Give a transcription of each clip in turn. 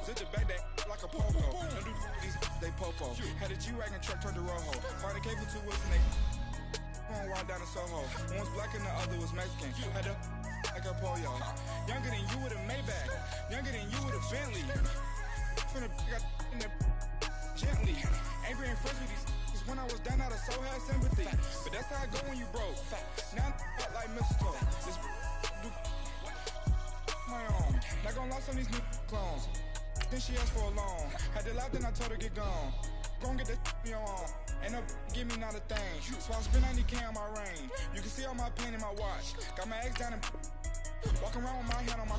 Zip the back that like a popo. Don't do these, they popo. Had a G-Wagon truck turned to Rojo. Find a cable 2 wheels and they on wild down in Soho. One was black and the other was Mexican. Had a like a pollo. Younger than you with a Maybach. Younger than you with a Bentley. From the got in the gently. Angry and friends with these when I was down out of so had sympathy. But that's how I go when you broke. Now I'm like mistletoe. This do my own. Not gonna lie, some of these new clones. Then she asked for a loan. Had to laugh, then I told her get gone. Gon' get that me on. Ain't no give me not a thing. So I spend 90K on my range. You can see all my pain in my watch. Got my ex down and walking around with my hand on my.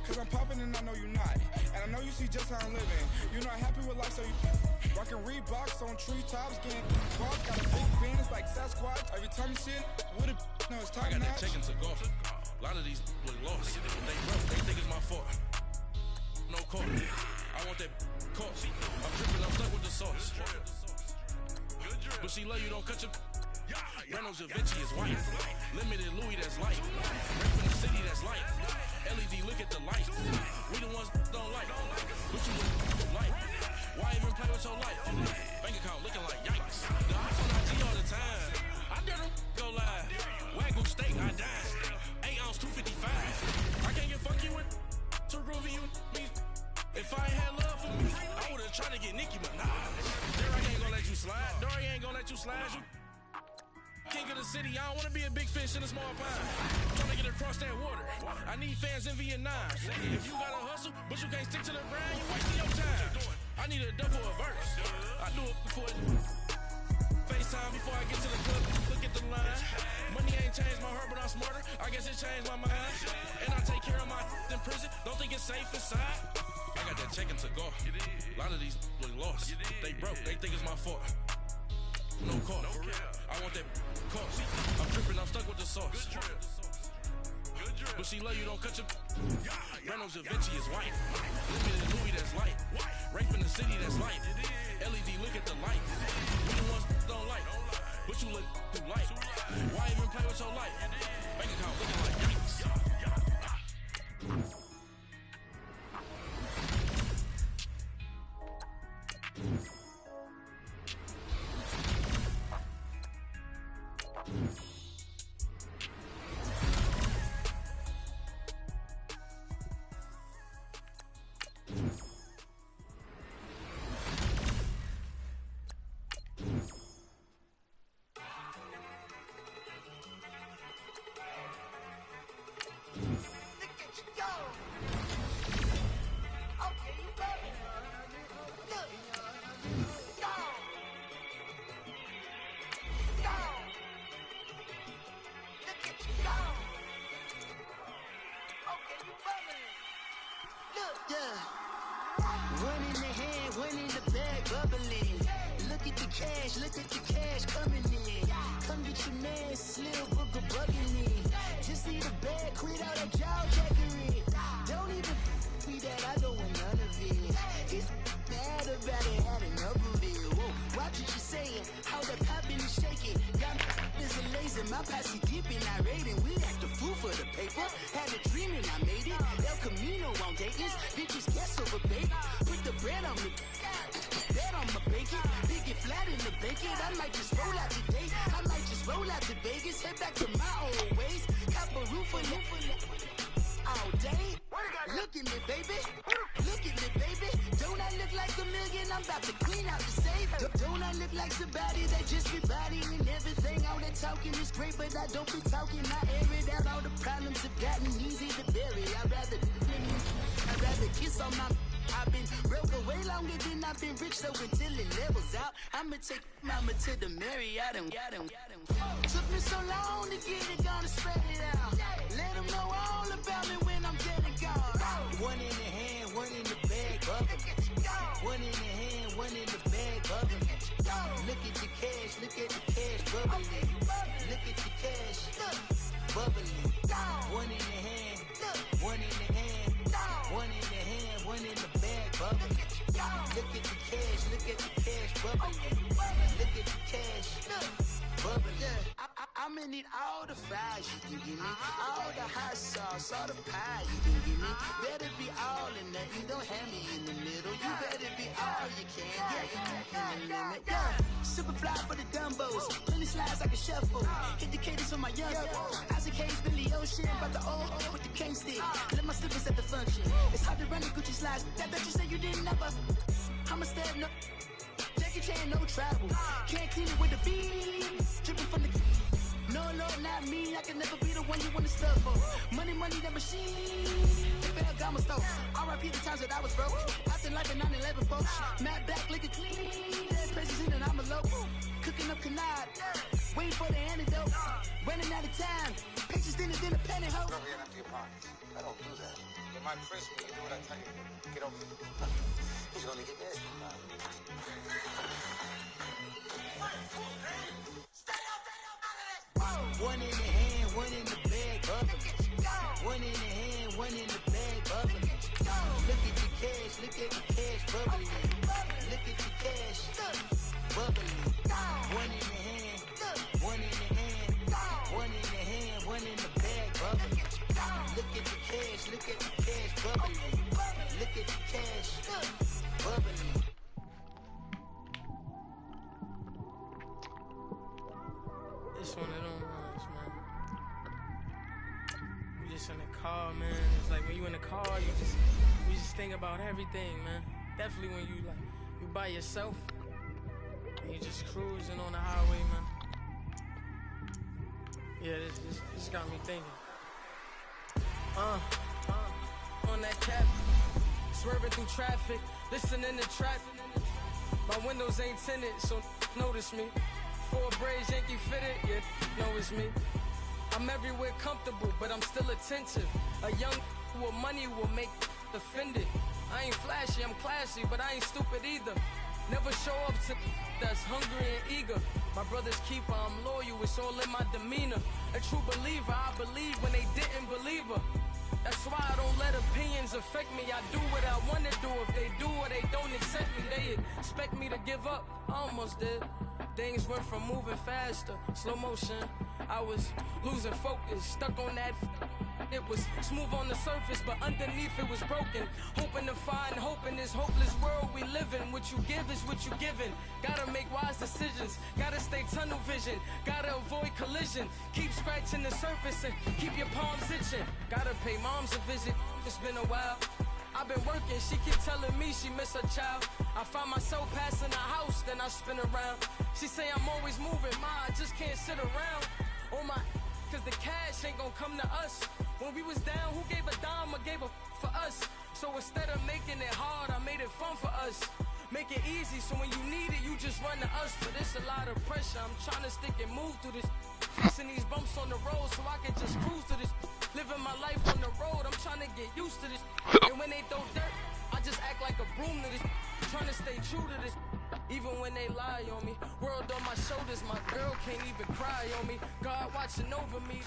Cause I'm popping and I know you not. And I know you see just how I'm living. You're not happy with life, so you rockin' Reeboks on treetops, getting rock. Got a big band, it's like Sasquatch. Every time you see it, with a no, it's top notch. I got that check into golf. A lot of these look lost. They broke, they think it's my fault. No court. I want that court. I'm dripping, I'm stuck with the sauce. But she love you, don't cut your. Reynolds Da Vinci is white. Limited Louis, that's light. Rap from the city, that's light. LED, look at the light. We the ones don't like. What you like? Why even play with your life? Bank account looking like yikes. The ops on IG all the time. I dare them go live. Wagyu steak, I died. 8 ounce, 255. I can't get funky with to groovy you me. If I ain't had love for me, I would've tried to get Nicki Minaj. Derek ain't gonna let you slide. Dory ain't gonna let you slide. You king of the city, I don't wanna be a big fish in a small pond. Trying to get across that water. I need fans in Vietnam. If you gotta hustle, but you can't stick to the grind, you wasting your time. I need a double a verse. I do it before FaceTime before I get to the club. Look at the line. Money ain't changed my heart, but I'm smarter. I guess it changed my mind. And I take care of my in prison. Don't think it's safe inside. I got that check into golf. A lot of these look lost. They broke, they think it's my fault. No call. I want that call. I'm dripping, I'm stuck with the sauce. But she love you, don't cut your. Reynolds Da Vinci is white. Limited Louis, that's light. Rape in the city, that's light. LED, look at the light. We the ones don't like. But you look too light. Why even play with your life? Bank account looking like yikes. Look at the cash coming in. Come get your man, Slim Booker bugging me. Just need a bag, quit all that jaw jackery. Don't even me that I don't want none of it. He's mad about it, had enough of it. Whoa, watch what you saying, how the poppin' is shaking. Y'all is a lazy, my posse deep and I raiding. We act the fool for the paper. Had a dream and I made it. El Camino on Dayton's, bitches guess over baby. Put the bread on me. That on my bacon, big it flat in the bacon. I might just roll out today. I might just roll out to Vegas, head back to my old ways. Cop a roof for all day. Look at me, baby. Look at me, baby. Don't I look like a million? I'm about to clean out the safe. Don't I look like somebody that just be bodying everything? All that talking is great, but I don't be talking. I air it out. All the problems have gotten easy to bury. I'd rather kiss on my. I've been broke away longer than I've been rich, so until it levels out, I'ma take mama to the Marriott and took me so long to get it, gonna spread it out. Let them know all about me when I'm dead and gone. One in the hand, one in the bag, bubbling. One in the hand, one in the bag, bubbling. Look at the cash, bubbling. Look at the cash, bubbling. One in the hand, one in the hand, one in the hand, one in the bag, bubbling. Look at the cash, bubbling. Look at the cash, bubbling. I'ma need all the fries you can give me, all the hot sauce, all the pie you can give me. Better be all in nothing, don't have me in the middle. you can. Yeah, you're taking the limit. Yeah. Super fly for the Dumbos. Plenty slides like a shuffle. Hit the cadence on my young. Isaac Hayes, Billy Ocean. About the old with the cane stick. Let my slippers at the function. It's hard to run the Gucci slides. That you say you didn't never. I'm a step no. Jackie Chan, no travel. Can't clean it with the beat. Dripping from the. No, Lord, not me. I can never be the one you want to stuff for. Money, that machine. Fell Gamma stove. RIP the times that I was broke. Acting like a 9/11 folks. Matte back, liquor clean. Dead presents in and I'm a local. Cooking up canard. Waiting for the antidote. Running out of time. Pictures thinner than a penny hoe. Over here and empty your pockets. I don't do that. In my prison, you do what I tell you. Get over here. He's gonna get this. One in the hand, one in the bag, bubbling. One in the hand, one in the bag, bubbling. Look at the cash, bubbling. Look at the cash, bubbling. One in the hand, one in the hand, one in the hand, one in the bag, bubbling. Look at the cash, bubbling. Look at the cash, bubbling. It's one of them ones, man. You just in the car, man. It's like when you in the car, you just think about everything, man. Definitely when you by yourself and you just cruising on the highway, man. Yeah, this got me thinking. On that cap, swerving through traffic, listening to traffic. My windows ain't tinted, so notice me. 4 braids, Yankee fitted, yeah, know it's me. I'm everywhere comfortable, but I'm still attentive. A young with money will make offended. I ain't flashy, I'm classy, but I ain't stupid either. Never show up to that's hungry and eager. My brother's keeper, I'm loyal, it's all in my demeanor. A true believer, I believe when they didn't believe her. That's why I don't let opinions affect me. I do what I want to do. If they do or they don't accept me, they expect me to give up. I almost did. Things went from moving faster, slow motion. I was losing focus, stuck on that. It was smooth on the surface, but underneath it was broken. Hoping to find hope in this hopeless world we live in. What you give is what you given. Gotta make wise decisions. Gotta stay tunnel vision. Gotta avoid collision. Keep scratching the surface and keep your palms itching. Gotta pay moms a visit. It's been a while. I've been working, she keep telling me she miss her child. I find myself passing the house, then I spin around. She say I'm always moving, ma, I just can't sit around. Oh my, cause the cash ain't gonna come to us. When we was down, who gave a dime or gave a for us? So instead of making it hard, I made it fun for us. Make it easy, so when you need it, you just run to us. But it's a lot of pressure, I'm trying to stick and move through this. Fixing these bumps on the road so I can just cruise to this. Living my life on the road, I'm trying to get used to this. And when they throw dirt, I just act like a broom to this. Trying to stay true to this. Even when they lie on me. World on my shoulders, my girl can't even cry on me. God watching over me.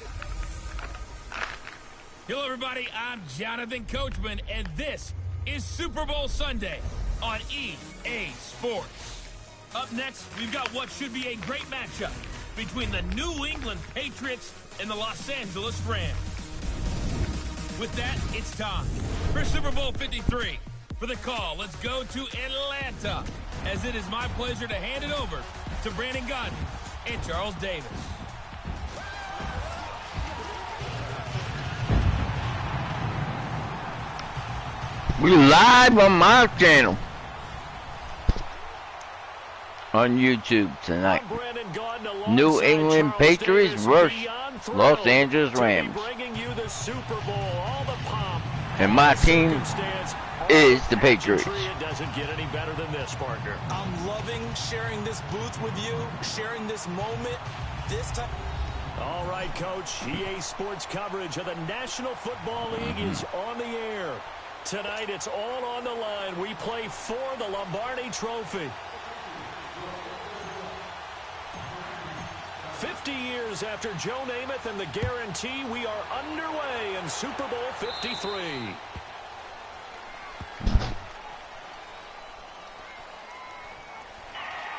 Hello, everybody. I'm Jonathan Coachman, and this is Super Bowl Sunday on EA Sports. Up next, we've got what should be a great matchup between the New England Patriots and the Los Angeles Rams. With that, it's time for Super Bowl 53. For the call, let's go to Atlanta, as it is my pleasure to hand it over to Brandon Godden and Charles Davis. We live on my channel on YouTube tonight. New England Patriots versus Los Angeles Rams. And my team is the Patriots. It doesn't get any better than this, partner. I'm loving sharing this booth with you, sharing this moment, this time. All right, Coach. EA Sports coverage of the National Football League is on the air. Tonight, it's all on the line. We play for the Lombardi Trophy. 50 years after Joe Namath and the guarantee, we are underway in Super Bowl 53.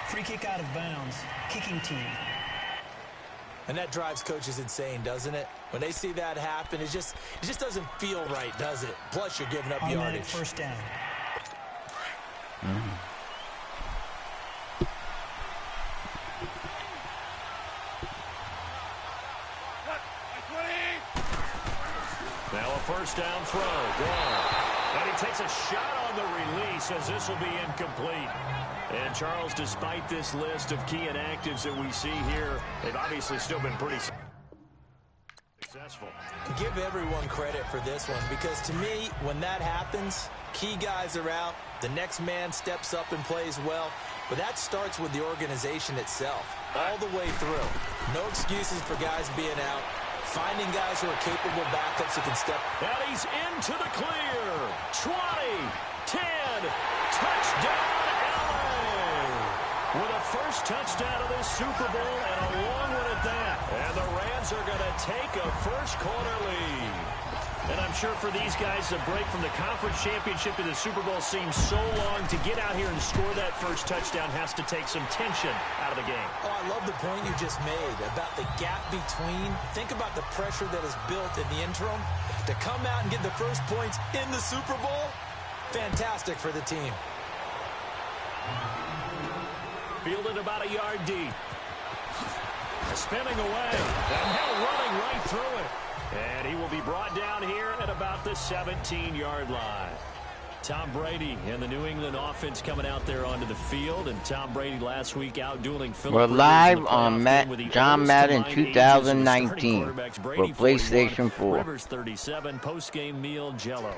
Free kick out of bounds. Kicking team. And that drives coaches insane, doesn't it? When they see that happen, it just doesn't feel right, does it? Plus, you're giving up Automatic yardage. First down. first down throw. Gone. And he takes a shot on the release as this will be incomplete. And Charles, despite this list of key inactives that we see here, they've obviously still been pretty successful. Give everyone credit for this one, because to me, when that happens, key guys are out, the next man steps up and plays well, but that starts with the organization itself, all the way through. No excuses for guys being out, finding guys who are capable backups who can step. And he's into the clear. 20, 10, touchdown LA! With a first touchdown of this Super Bowl and a long one at that. And the Rams are going to take a first-quarter lead. And I'm sure for these guys, the break from the conference championship to the Super Bowl seems so long. To get out here and score that first touchdown has to take some tension out of the game. Oh, I love the point you just made about the gap between. Think about the pressure that is built in the interim. To come out and get the first points in the Super Bowl, fantastic for the team. Fielded about a yard deep. Spinning away. And Hill running right through it. And he will be brought down here at about the 17-yard line. Tom Brady and the New England offense coming out there onto the field. And Tom Brady last week out-dueling Philip. We're live on John Madden 2019 for PlayStation 4. Rivers 37, post-game meal Jell-O.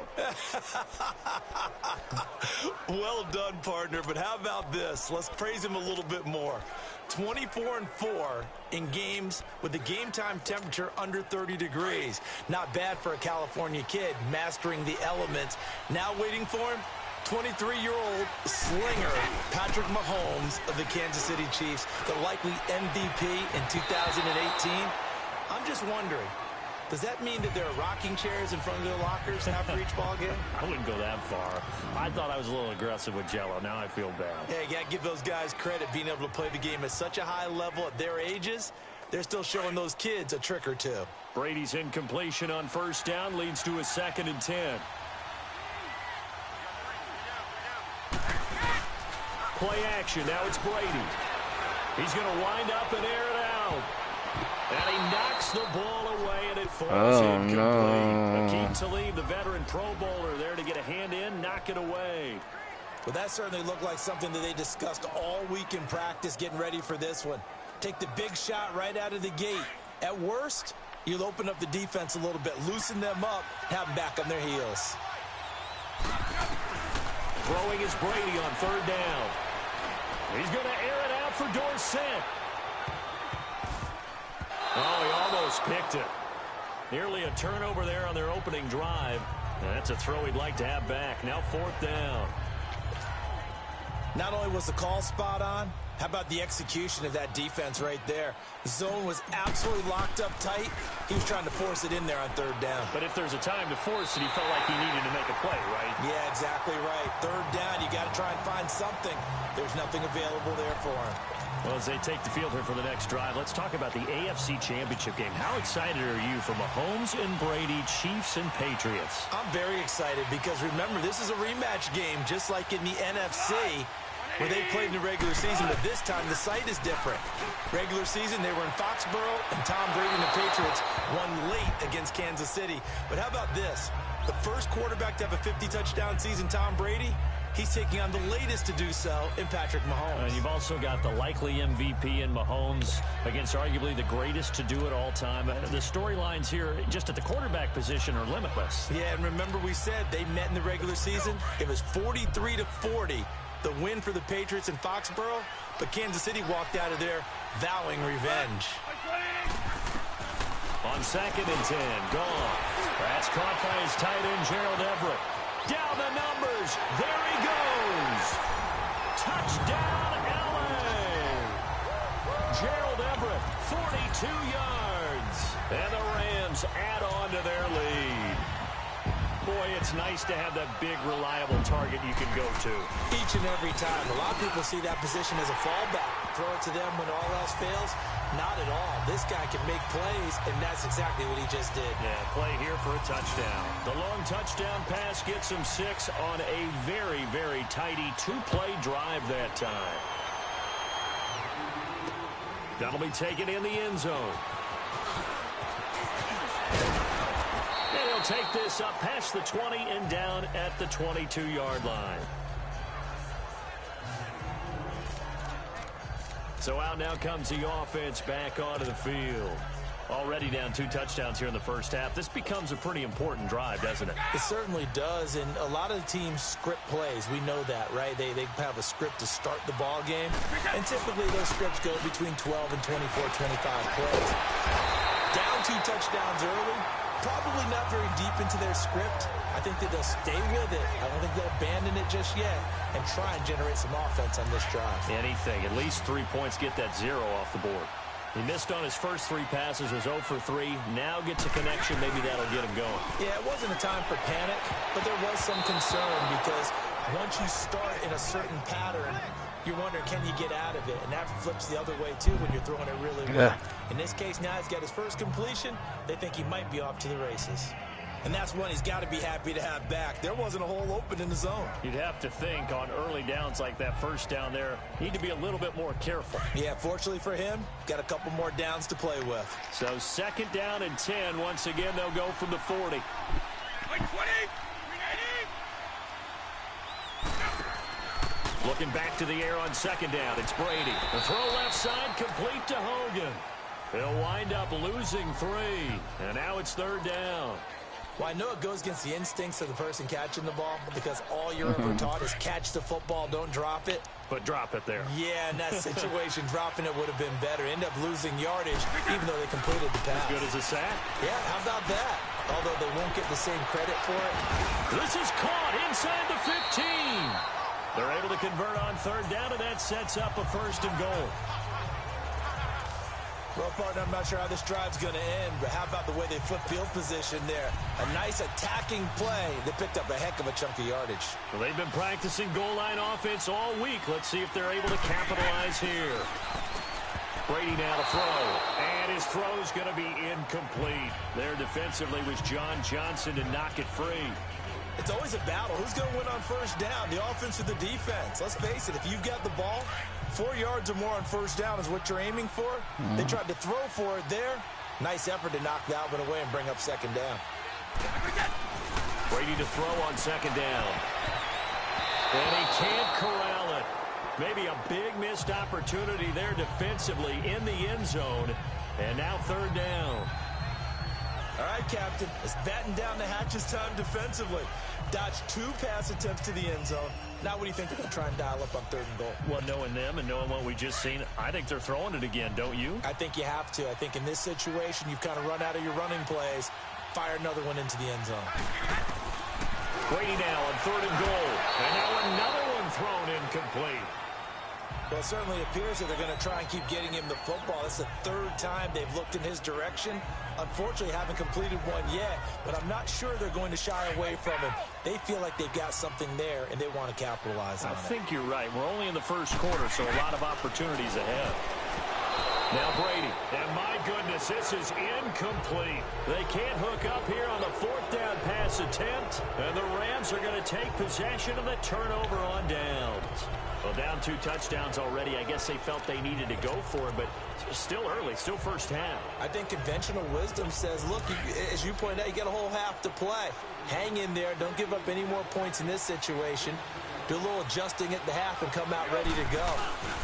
Well done, partner, but how about this? Let's praise him a little bit more. 24-4 in games with the game time temperature under 30 degrees. Not bad for a California kid mastering the elements. Now waiting for him, 23-year-old slinger Patrick Mahomes of the Kansas City Chiefs, the likely MVP in 2018. I'm just wondering, does that mean that there are rocking chairs in front of their lockers after each ball game? I wouldn't go that far. I thought I was a little aggressive with Jell-O. Now I feel bad. Yeah, you got to give those guys credit being able to play the game at such a high level at their ages. They're still showing those kids a trick or two. Brady's incompletion on first down leads to a 2nd and 10. Play action. Now it's Brady. He's going to wind up and air it out. And he knocks the ball away, and it falls incomplete. No. Akeem Talib, the veteran Pro Bowler, there to get a hand in, knock it away. Well, that certainly looked like something that they discussed all week in practice getting ready for this one. Take the big shot right out of the gate. At worst, you'll open up the defense a little bit, loosen them up, have them back on their heels. Throwing is Brady on 3rd down. He's going to air it out for Dorsett. Oh, he almost picked it. Nearly a turnover there on their opening drive. And that's a throw he'd like to have back. Now 4th down. Not only was the call spot on, how about the execution of that defense right there? The zone was absolutely locked up tight. He was trying to force it in there on 3rd down. But if there's a time to force it, he felt like he needed to make a play, right? Yeah, exactly right. 3rd down, you got to try and find something. There's nothing available there for him. Well, as they take the field here for the next drive, let's talk about the AFC Championship game. How excited are you for Mahomes and Brady, Chiefs and Patriots? I'm very excited because, remember, this is a rematch game, just like in the NFC, where they played in the regular season, but this time the site is different. Regular season, they were in Foxborough, and Tom Brady and the Patriots won late against Kansas City. But how about this? The first quarterback to have a 50-touchdown season, Tom Brady, he's taking on the latest to do so in Patrick Mahomes. And you've also got the likely MVP in Mahomes against arguably the greatest to do it all time. The storylines here just at the quarterback position are limitless. Yeah, and remember we said they met in the regular season. It was 43-40, the win for the Patriots in Foxborough, but Kansas City walked out of there vowing revenge. On 2nd and 10, gone. That's caught by his tight end, Gerald Everett. Down the numbers. There he goes. Touchdown, LA. Gerald Everett, 42 yards. And the Rams add on to their lead. Boy, it's nice to have that big, reliable target you can go to. Each and every time. A lot of people see that position as a fallback. Throw it to them when all else fails. Not at all. This guy can make plays, and that's exactly what he just did. Yeah, play here for a touchdown. The long touchdown pass gets him 6 on a very, very tidy 2-play drive that time. That'll be taken in the end zone. And he'll take this up past the 20 and down at the 22-yard line. So out now comes the offense back onto the field. Already down 2 touchdowns here in the first half. This becomes a pretty important drive, doesn't it? It certainly does, and a lot of the teams script plays. We know that, right? They have a script to start the ball game, and typically those scripts go between 12 and 24, 25 plays. Down 2 touchdowns early, probably not very deep into their script. I think that they'll stay with it. I don't think they'll abandon it just yet and try and generate some offense on this drive. Anything. At least 3 points, get that 0 off the board. He missed on his first 3 passes, was 0 for 3. Now gets a connection. Maybe that'll get him going. Yeah, it wasn't a time for panic, but there was some concern because once you start in a certain pattern, you're wondering, can you get out of it? And that flips the other way, too, when you're throwing it really well. In this case, now he's got his first completion. They think he might be off to the races. And that's one he's got to be happy to have back. There wasn't a hole open in the zone. You'd have to think on early downs like that first down there, need to be a little bit more careful. Yeah, fortunately for him, got a couple more downs to play with. So 2nd down and 10. Once again, they'll go from the 40. 20, 390. Looking back to the air on 2nd down. It's Brady. The throw left side complete to Hogan. He'll wind up losing 3. And now it's 3rd down. Well, I know it goes against the instincts of the person catching the ball because all you're ever taught is catch the football, don't drop it. But drop it there. Yeah, in that situation, dropping it would have been better. End up losing yardage, even though they completed the pass. As good as a sack? Yeah, how about that? Although they won't get the same credit for it. This is caught inside the 15. They're able to convert on 3rd down, and that sets up a 1st and goal. Well, partner, I'm not sure how this drive's going to end, but how about the way they flip field position there? A nice attacking play. They picked up a heck of a chunk of yardage. Well, they've been practicing goal line offense all week. Let's see if they're able to capitalize here. Brady now to throw, and his throw's going to be incomplete. There defensively was John Johnson to knock it free. It's always a battle. Who's going to win on 1st down, the offense or the defense? Let's face it, if you've got the ball, 4 yards or more on 1st down is what you're aiming for. They tried to throw for it there. Nice effort to knock that one away and bring up 2nd down. Brady to throw on 2nd down. And he can't corral it. Maybe a big missed opportunity there defensively in the end zone. And now 3rd down. All right, Captain, it's batten down the hatches time defensively. Dodged 2 pass attempts to the end zone. Now what do you think they're going to try and dial up on 3rd and goal? Well, knowing them and knowing what we just seen, I think they're throwing it again, don't you? I think you have to. I think in this situation, you've kind of run out of your running plays. Fire another one into the end zone. Brady now on 3rd and goal. And now another one thrown incomplete. Well, it certainly appears that they're going to try and keep getting him the football. That's the 3rd time they've looked in his direction. Unfortunately, haven't completed one yet, but I'm not sure they're going to shy away from him. They feel like they've got something there, and they want to capitalize on it. I think you're right. We're only in the 1st quarter, so a lot of opportunities ahead. Now Brady, and my goodness, this is incomplete. They can't hook up here on the 4th down pass attempt, and the Rams are going to take possession of the turnover on downs. Well, down 2 touchdowns already. I guess they felt they needed to go for it, but still early, still first half. I think conventional wisdom says, look, as you pointed out, you got a whole half to play. Hang in there. Don't give up any more points in this situation. Do a little adjusting at the half and come out ready to go.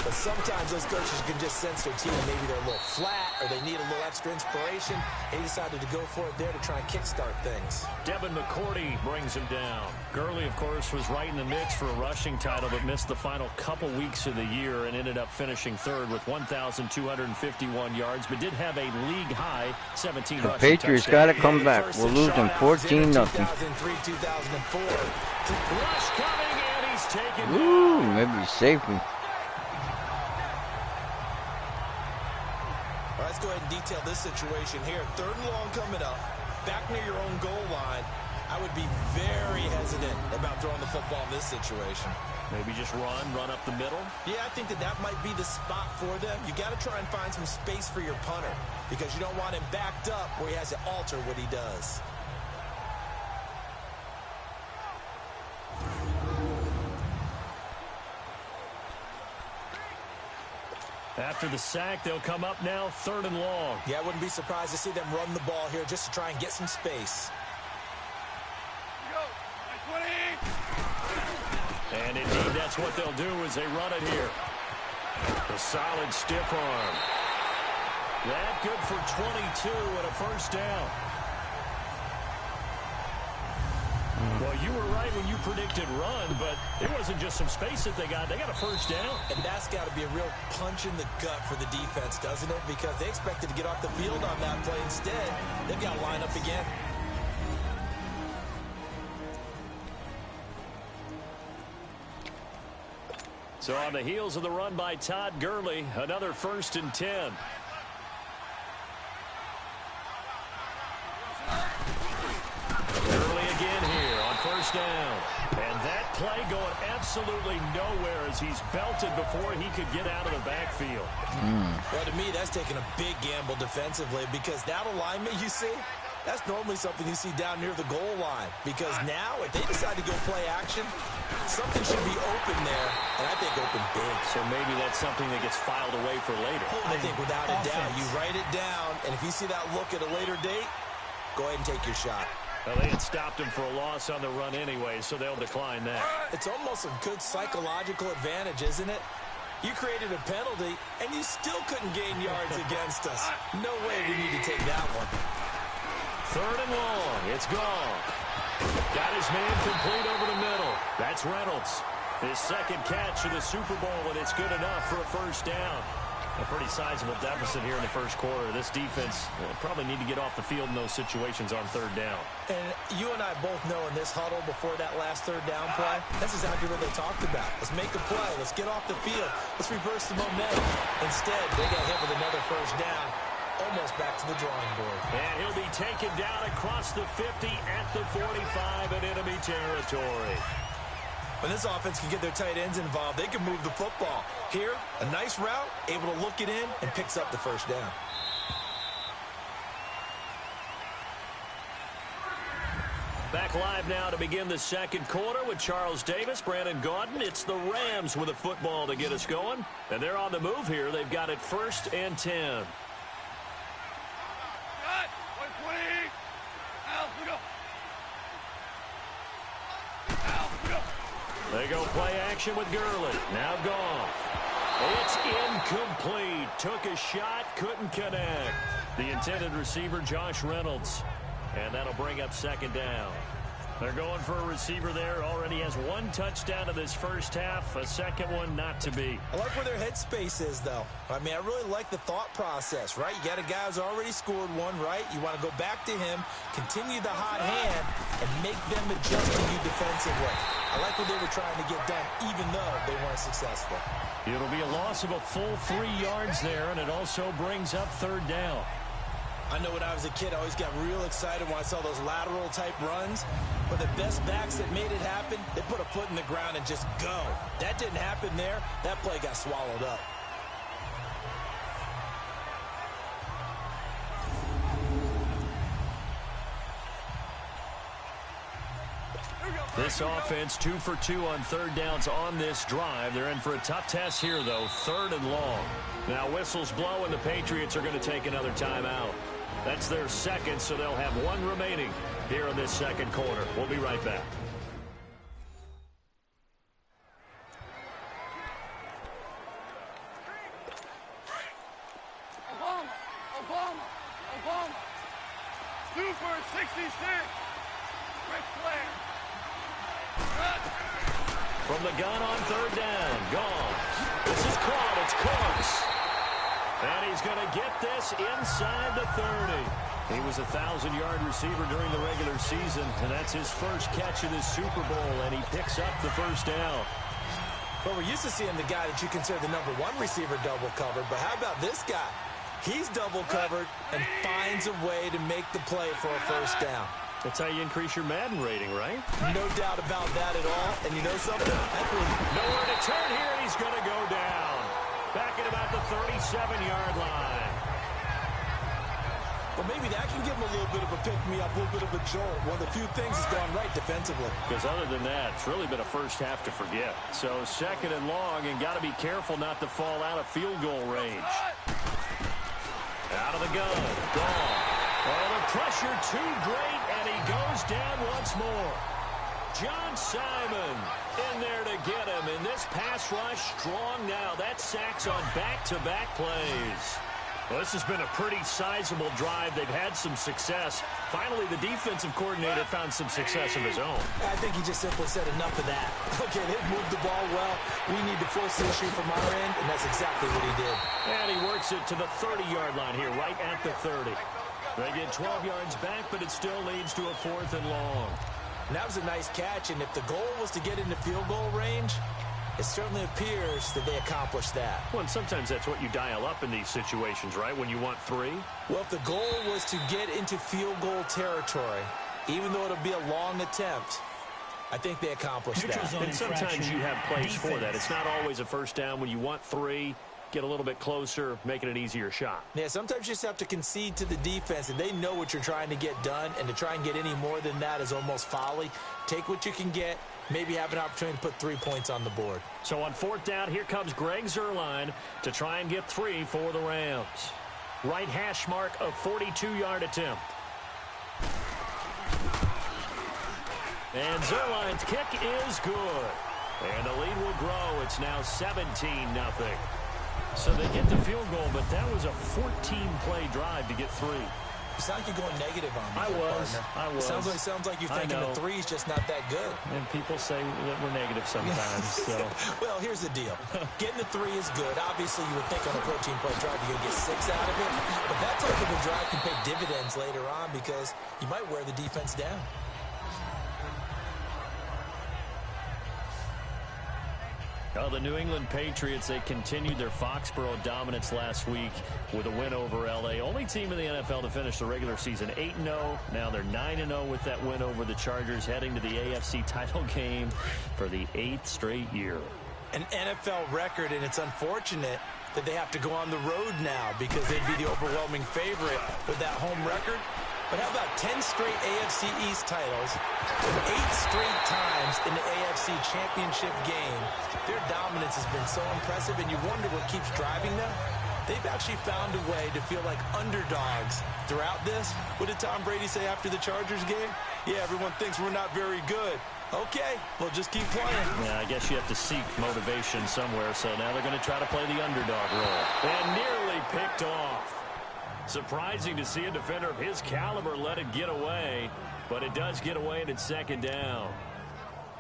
But sometimes those coaches can just sense their team. Maybe they're a little flat or they need a little extra inspiration. They decided to go for it there to try and kickstart things. Devin McCourty brings him down. Gurley, of course, was right in the mix for a rushing title, but missed the final couple weeks of the year and ended up finishing 3rd with 1,251 yards, but did have a league-high 17 rushing touchdowns. The Patriots got to come back. We're losing 14-0. 2003, 2004. Rush coming. Ooh, maybe safety. All right, let's go ahead and detail this situation here. 3rd and long coming up, back near your own goal line. I would be very hesitant about throwing the football in this situation. Maybe just run up the middle? Yeah, I think that might be the spot for them. You got to try and find some space for your punter because you don't want him backed up where he has to alter what he does. After the sack, they'll come up now 3rd and long. Yeah, I wouldn't be surprised to see them run the ball here just to try and get some space. And indeed, that's what they'll do as they run it here. A solid stiff arm. That good for 22 and a first down. Well, you were right when you predicted run, but it wasn't just some space that they got. They got a first down. And that's got to be a real punch in the gut for the defense, doesn't it? Because they expected to get off the field on that play. Instead, they've got to line up again. So on the heels of the run by Todd Gurley, another 1st and 10. Gurley again here on first down. And that play going absolutely nowhere as he's belted before he could get out of the backfield. Well, to me, that's taking a big gamble defensively because that alignment you see, that's normally something you see down near the goal line. Because now, if they decide to go play action, something should be open there, and I think open big. So maybe that's something that gets filed away for later. I think without a doubt, you write it down, and if you see that look at a later date, go ahead and take your shot. Well, they had stopped him for a loss on the run anyway, so they'll decline that. It's almost a good psychological advantage, isn't it? You created a penalty, and you still couldn't gain yards against us. No way we need to take that one. 3rd and long. It's gone. Got his man complete over the middle. That's Reynolds. His second catch of the Super Bowl, and it's good enough for a first down. A pretty sizable deficit here in the first quarter. This defense will probably need to get off the field in those situations on 3rd down. And you and I both know in this huddle before that last 3rd down play, that's exactly what they talked about. Let's make a play. Let's get off the field. Let's reverse the momentum. Instead, they got hit with another first down. Almost back to the drawing board. And he'll be taken down across the 50 at the 45 in enemy territory. When this offense can get their tight ends involved, they can move the football. Here, a nice route, able to look it in, and picks up the first down. Back live now to begin the second quarter with Charles Davis, Brandon Gaudin. It's the Rams with a football to get us going. And they're on the move here. They've got it 1st and 10. They go play action with Gurley. Now gone. It's incomplete. Took a shot, couldn't connect. The intended receiver, Josh Reynolds. And that'll bring up 2nd down. They're going for a receiver there. Already has 1 touchdown in this first half. A second one not to be. I like where their headspace is, though. I mean, I really like the thought process, right? You got a guy who's already scored one, right? You want to go back to him, continue the hot hand, and make them adjust to you defensively. I like what they were trying to get done, even though they weren't successful. It'll be a loss of a full 3 yards there, and it also brings up 3rd down. I know when I was a kid, I always got real excited when I saw those lateral-type runs. But the best backs that made it happen, they put a foot in the ground and just go. That didn't happen there. That play got swallowed up. This offense 2 for 2 on 3rd downs on this drive. They're in for a tough test here, though. 3rd and long. Now whistles blow, and the Patriots are going to take another timeout. That's their second, so they'll have 1 remaining here in this second quarter. We'll be right back. Obama. Super 66. Ric Flair. From the gun on 3rd down. Gone. This is caught. It's close. And he's going to get this inside the 30. He was a 1,000-yard receiver during the regular season, and that's his first catch of this Super Bowl, and he picks up the first down. Well, we're used to seeing the guy that you consider the #1 receiver double covered, but how about this guy? He's double covered and finds a way to make the play for a first down. That's how you increase your Madden rating, right? No doubt about that at all. And you know something? Nowhere to turn here, and he's going to go down. Back at about the 37-yard line. Well, maybe that can give him a little bit of a pick-me-up, a little bit of a jolt. One of the few things that's gone right defensively. Because other than that, it's really been a first half to forget. So 2nd and long, and got to be careful not to fall out of field goal range. Out of the gun. Gone. Oh, the pressure too great, and he goes down once more. John Simon in there to get him, and this pass rush strong now. That sacks on back-to-back plays. Well, this has been a pretty sizable drive. They've had some success. Finally, the defensive coordinator found some success of his own. I think he just simply said enough of that. Okay, they've moved the ball well. We need to force the issue from our end, and that's exactly what he did. And he works it to the 30-yard line here, right at the 30. They get 12 yards back, but it still leads to a 4th and long. And that was a nice catch, and if the goal was to get into field goal range, it certainly appears that they accomplished that. Well, and sometimes that's what you dial up in these situations, right, when you want 3? Well, if the goal was to get into field goal territory, even though it'll be a long attempt, I think they accomplished that. And sometimes you have plays for that. It's not always a first down. When you want 3, get a little bit closer, making an easier shot. Yeah, sometimes you just have to concede to the defense, and they know what you're trying to get done, and to try and get any more than that is almost folly. Take what you can get, maybe have an opportunity to put 3 points on the board. So on 4th down, here comes Greg Zuerlein to try and get 3 for the Rams. Right hash mark, a 42-yard attempt. And Zuerlein's kick is good. And the lead will grow. It's now 17-0. So they get the field goal, but that was a 14-play drive to get 3. You sound like you're going negative on me. I was. Sounds like you're thinking the 3's just not that good. And people say that we're negative sometimes. So. Well, here's the deal. Getting the 3 is good. Obviously, you would think on a 14-play drive you're going to get 6 out of it. But that type of a drive can pay dividends later on because you might wear the defense down. Oh, the New England Patriots, they continued their Foxborough dominance last week with a win over L.A. Only team in the NFL to finish the regular season 8-0. Now they're 9-0 with that win over the Chargers, heading to the AFC title game for the 8th straight year. An NFL record, and it's unfortunate that they have to go on the road now because they'd be the overwhelming favorite with that home record. But how about 10 straight AFC East titles, 8 straight times in the AFC Championship game? Their dominance has been so impressive, and you wonder what keeps driving them. They've actually found a way to feel like underdogs throughout this. What did Tom Brady say after the Chargers game? Yeah, everyone thinks we're not very good. Okay, well, just keep playing. Yeah, I guess you have to seek motivation somewhere, so now they're going to try to play the underdog role. And nearly picked off. Surprising to see a defender of his caliber let it get away, but it does get away and it's 2nd down.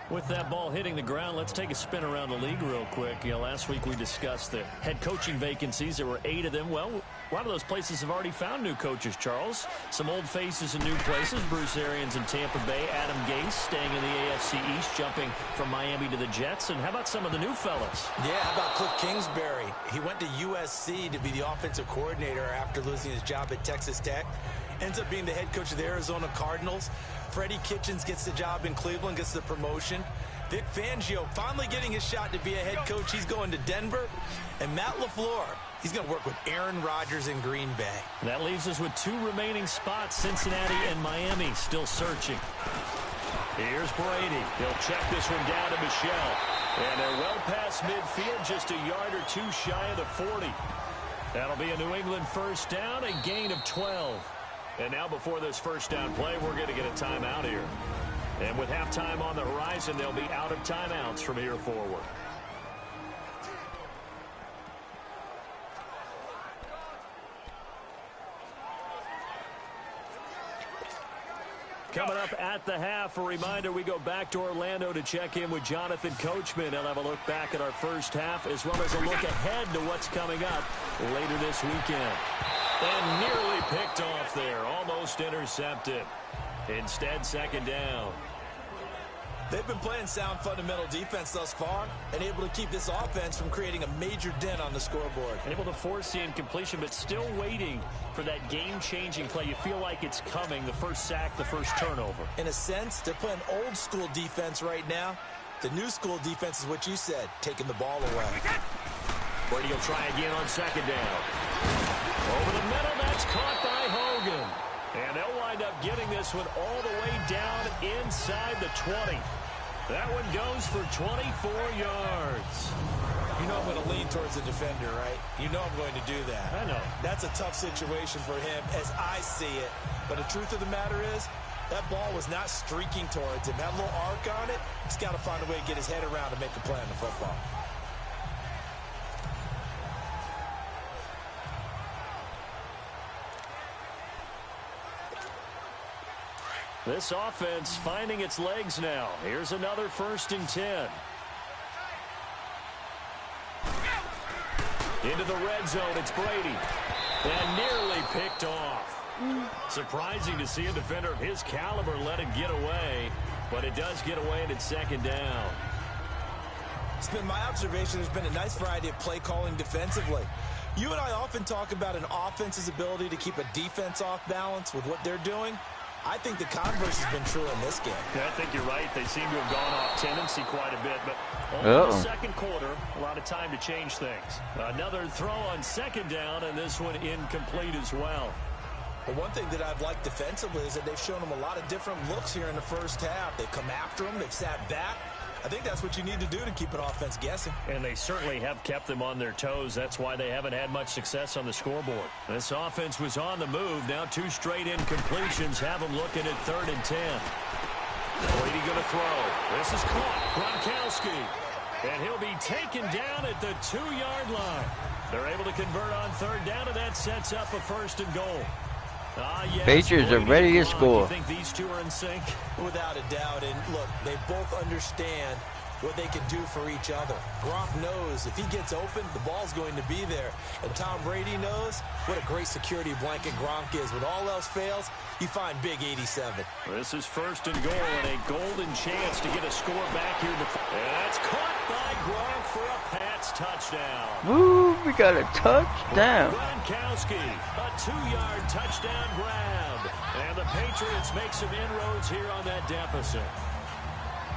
With that ball hitting the ground, let's take a spin around the league real quick. Last week we discussed the head coaching vacancies. There were 8 of them. Well, a lot of those places have already found new coaches, Charles. Some old faces in new places. Bruce Arians in Tampa Bay. Adam Gase staying in the AFC East, jumping from Miami to the Jets. And how about some of the new fellas? Yeah, how about Cliff Kingsbury? He went to USC to be the offensive coordinator after losing his job at Texas Tech. Ends up being the head coach of the Arizona Cardinals. Freddie Kitchens gets the job in Cleveland, gets the promotion. Vic Fangio finally getting his shot to be a head coach. He's going to Denver. And Matt LaFleur, he's going to work with Aaron Rodgers in Green Bay. That leaves us with 2 remaining spots, Cincinnati and Miami, still searching. Here's Brady. He'll check this one down to Michelle. And they're well past midfield, just a yard or 2 shy of the 40. That'll be a New England first down, a gain of 12. And now before this first down play, we're going to get a timeout here. And with halftime on the horizon, they'll be out of timeouts from here forward. Coming up at the half, a reminder, we go back to Orlando to check in with Jonathan Coachman. He'll have a look back at our first half, as well as a look ahead to what's coming up later this weekend. And nearly picked off there, almost intercepted. Instead, 2nd down. They've been playing sound fundamental defense thus far and able to keep this offense from creating a major dent on the scoreboard. Able to force the incompletion, but still waiting for that game-changing play. You feel like it's coming, the first sack, the first turnover. In a sense, they're playing old-school defense right now. The new school defense is what you said, taking the ball away. Brady will try again on 2nd down. Over the middle, that's caught by Hogan. And they'll wind up getting this one all the way down inside the 20. That one goes for 24 yards. You know I'm going to lean towards the defender, right? You know I'm going to do that. I know. That's a tough situation for him as I see it. But the truth of the matter is, That ball was not streaking towards him. That little arc on it, he's got to find a way to get his head around to make a play on the football. This offense finding its legs now. Here's another 1st and 10. Into the red zone, it's Brady. And nearly picked off. Surprising to see a defender of his caliber let it get away, but it does get away and it's 2nd down. It's been my observation there's been a nice variety of play calling defensively. You and I often talk about an offense's ability to keep a defense off balance with what they're doing. I think the converse has been true in this game. Yeah, I think you're right. They seem to have gone off tendency quite a bit, but only the 2nd quarter, a lot of time to change things. Another throw on 2nd down, and this one incomplete as well. Well, one thing that I've liked defensively is that they've shown them a lot of different looks here in the first half. They've come after them. They've sat back. I think that's what you need to do to keep an offense guessing. And they certainly have kept them on their toes. That's why they haven't had much success on the scoreboard. This offense was on the move. Now 2 straight incompletions have them looking at 3rd and 10. Brady going to throw. This is caught. Gronkowski. And he'll be taken down at the 2-yard line. They're able to convert on 3rd down, and that sets up a 1st and goal. Yes, Patriots are ready to score. You think these two are in sync? Without a doubt. And look, they both understand what they can do for each other. Gronk knows if he gets open, the ball's going to be there. And Tom Brady knows what a great security blanket Gronk is. When all else fails, you find big 87. This is 1st and goal and a golden chance to get a score back here. And that's caught by Gronk for a Pats touchdown. Woo, we got a touchdown. Gronkowski, a 2-yard touchdown grab. And the Patriots make some inroads here on that deficit.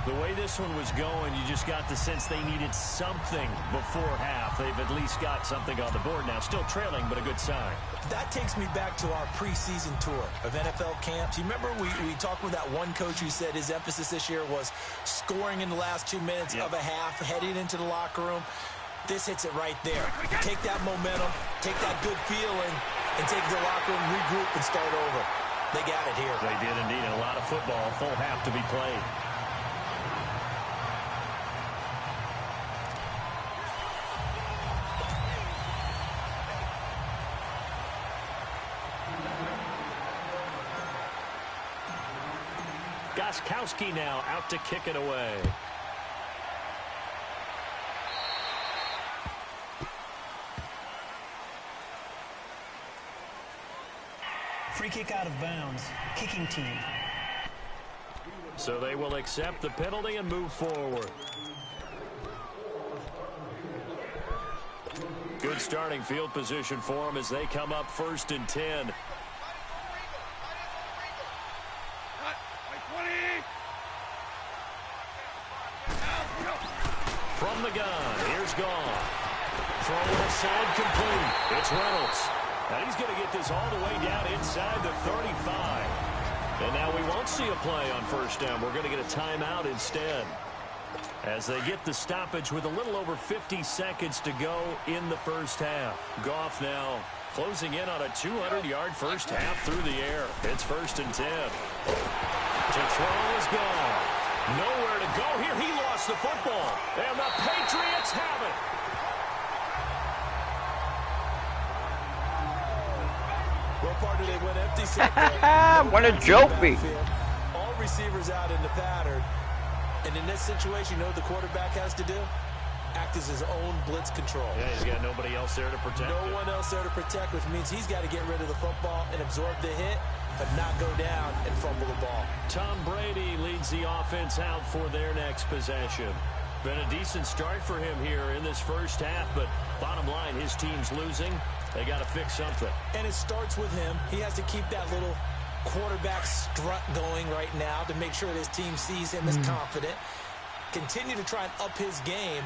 The way this one was going, you just got the sense they needed something before half. They've at least got something on the board now. Still trailing, but a good sign. That takes me back to our preseason tour of NFL camps. You remember we talked with that one coach who said his emphasis this year was scoring in the last 2 minutes of a half, heading into the locker room. This hits it right there. Take that momentum, take that good feeling, and take the locker room, regroup, and start over. They got it here. They did indeed, and a lot of football, full half to be played. Gronkowski now out to kick it away. Free kick out of bounds. Kicking team. So they will accept the penalty and move forward. Good starting field position for them as they come up 1st and 10. From the gun, here's Goff. Throw aside complete. It's Reynolds. And he's going to get this all the way down inside the 35. And now we won't see a play on 1st down. We're going to get a timeout instead. As they get the stoppage with a little over 50 seconds to go in the first half. Goff now closing in on a 200-yard first half through the air. It's 1st and 10. To throw is Goff. Nowhere to go here. He lost the football. And the Patriots have it. Well, partner, they went empty set. What a jokey. All receivers out in the pattern. And in this situation, you know what the quarterback has to do? Act as his own blitz control. Yeah, he's got nobody else there to protect. No one else there to protect, which means he's got to get rid of the football and absorb the hit, but not go down and fumble the ball. Tom Brady leads the offense out for their next possession. Been a decent start for him here in this first half, but bottom line, his team's losing. They got to fix something. And it starts with him. He has to keep that little quarterback strut going right now to make sure his team sees him as confident. Continue to try and up his game,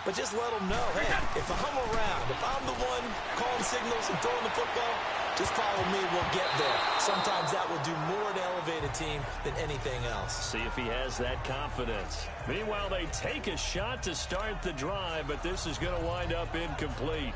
but just let him know, hey, if I'm around, if I'm the one calling signals and throwing the football, just follow me, we'll get there. Sometimes that will do more to elevate a team than anything else. See if he has that confidence. Meanwhile, they take a shot to start the drive, but this is going to wind up incomplete.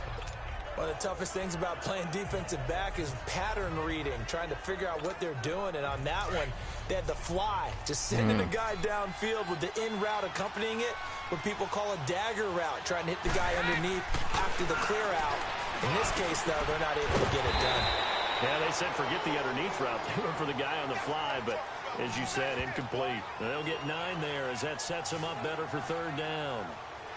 One of the toughest things about playing defensive back is pattern reading, trying to figure out what they're doing. And on that one, they had the fly, just sending a guy downfield with the in route accompanying it, what people call a dagger route, trying to hit the guy underneath after the clear out. In this case, though, they're not able to get it done. Yeah, they said forget the underneath route. They were for the guy on the fly, but as you said, incomplete. They'll get 9 there as that sets them up better for 3rd down.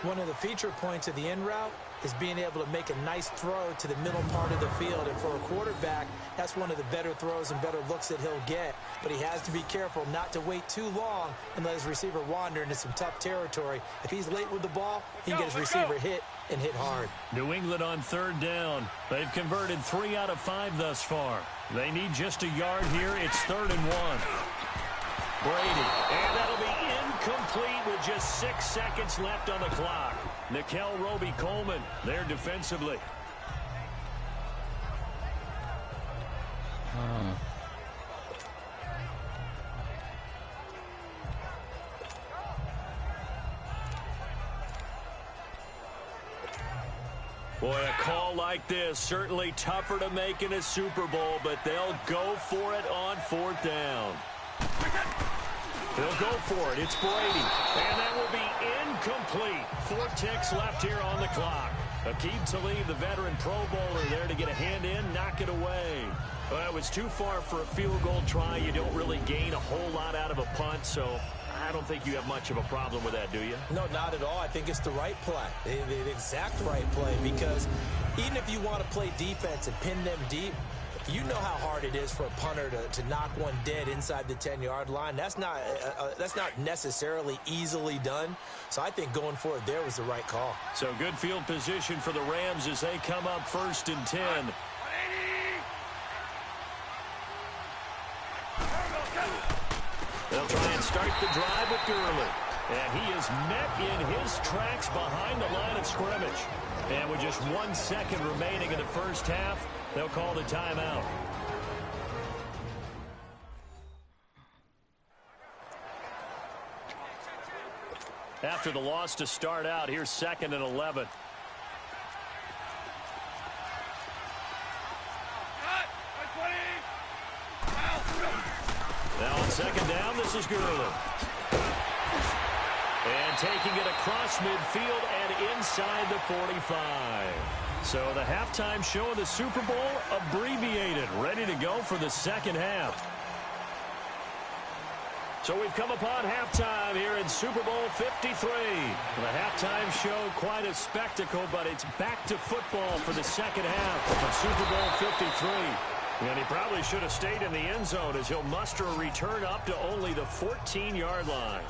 One of the feature points of the in route is being able to make a nice throw to the middle part of the field. And for a quarterback, that's one of the better throws and better looks that he'll get. But he has to be careful not to wait too long and let his receiver wander into some tough territory. If he's late with the ball, he can get his receiver hit and hit hard. New England on 3rd down. They've converted 3 out of 5 thus far. They need just a yard here. It's 3rd and 1. Brady, and that'll be incomplete with just 6 seconds left on the clock. Nickel Roby-Coleman there defensively. Boy, a call like this, certainly tougher to make in a Super Bowl, but they'll go for it on 4th down. They'll go for it. It's Brady. And that will be incomplete. 4 ticks left here on the clock. Aqib Talib, the veteran Pro Bowler, there to get a hand in, knock it away. Well, it was too far for a field goal try. You don't really gain a whole lot out of a punt, so I don't think you have much of a problem with that, do you? No, not at all. I think it's the right play, the exact right play, because even if you want to play defense and pin them deep, you know how hard it is for a punter to knock one dead inside the 10-yard line. That's not necessarily easily done. So I think going for it there was the right call. So good field position for the Rams as they come up 1st and 10. They'll try and start the drive with Gurley. And he is met in his tracks behind the line of scrimmage. And with just 1 second remaining in the first half, they'll call the timeout. After the loss to start out, here's 2nd and 11. Now on 2nd down, this is Gurley. And taking it across midfield and inside the 45. So the halftime show of the Super Bowl abbreviated, ready to go for the 2nd half. So we've come upon halftime here in Super Bowl 53. The halftime show, quite a spectacle, but it's back to football for the 2nd half of Super Bowl 53. And he probably should have stayed in the end zone as he'll muster a return up to only the 14-yard line.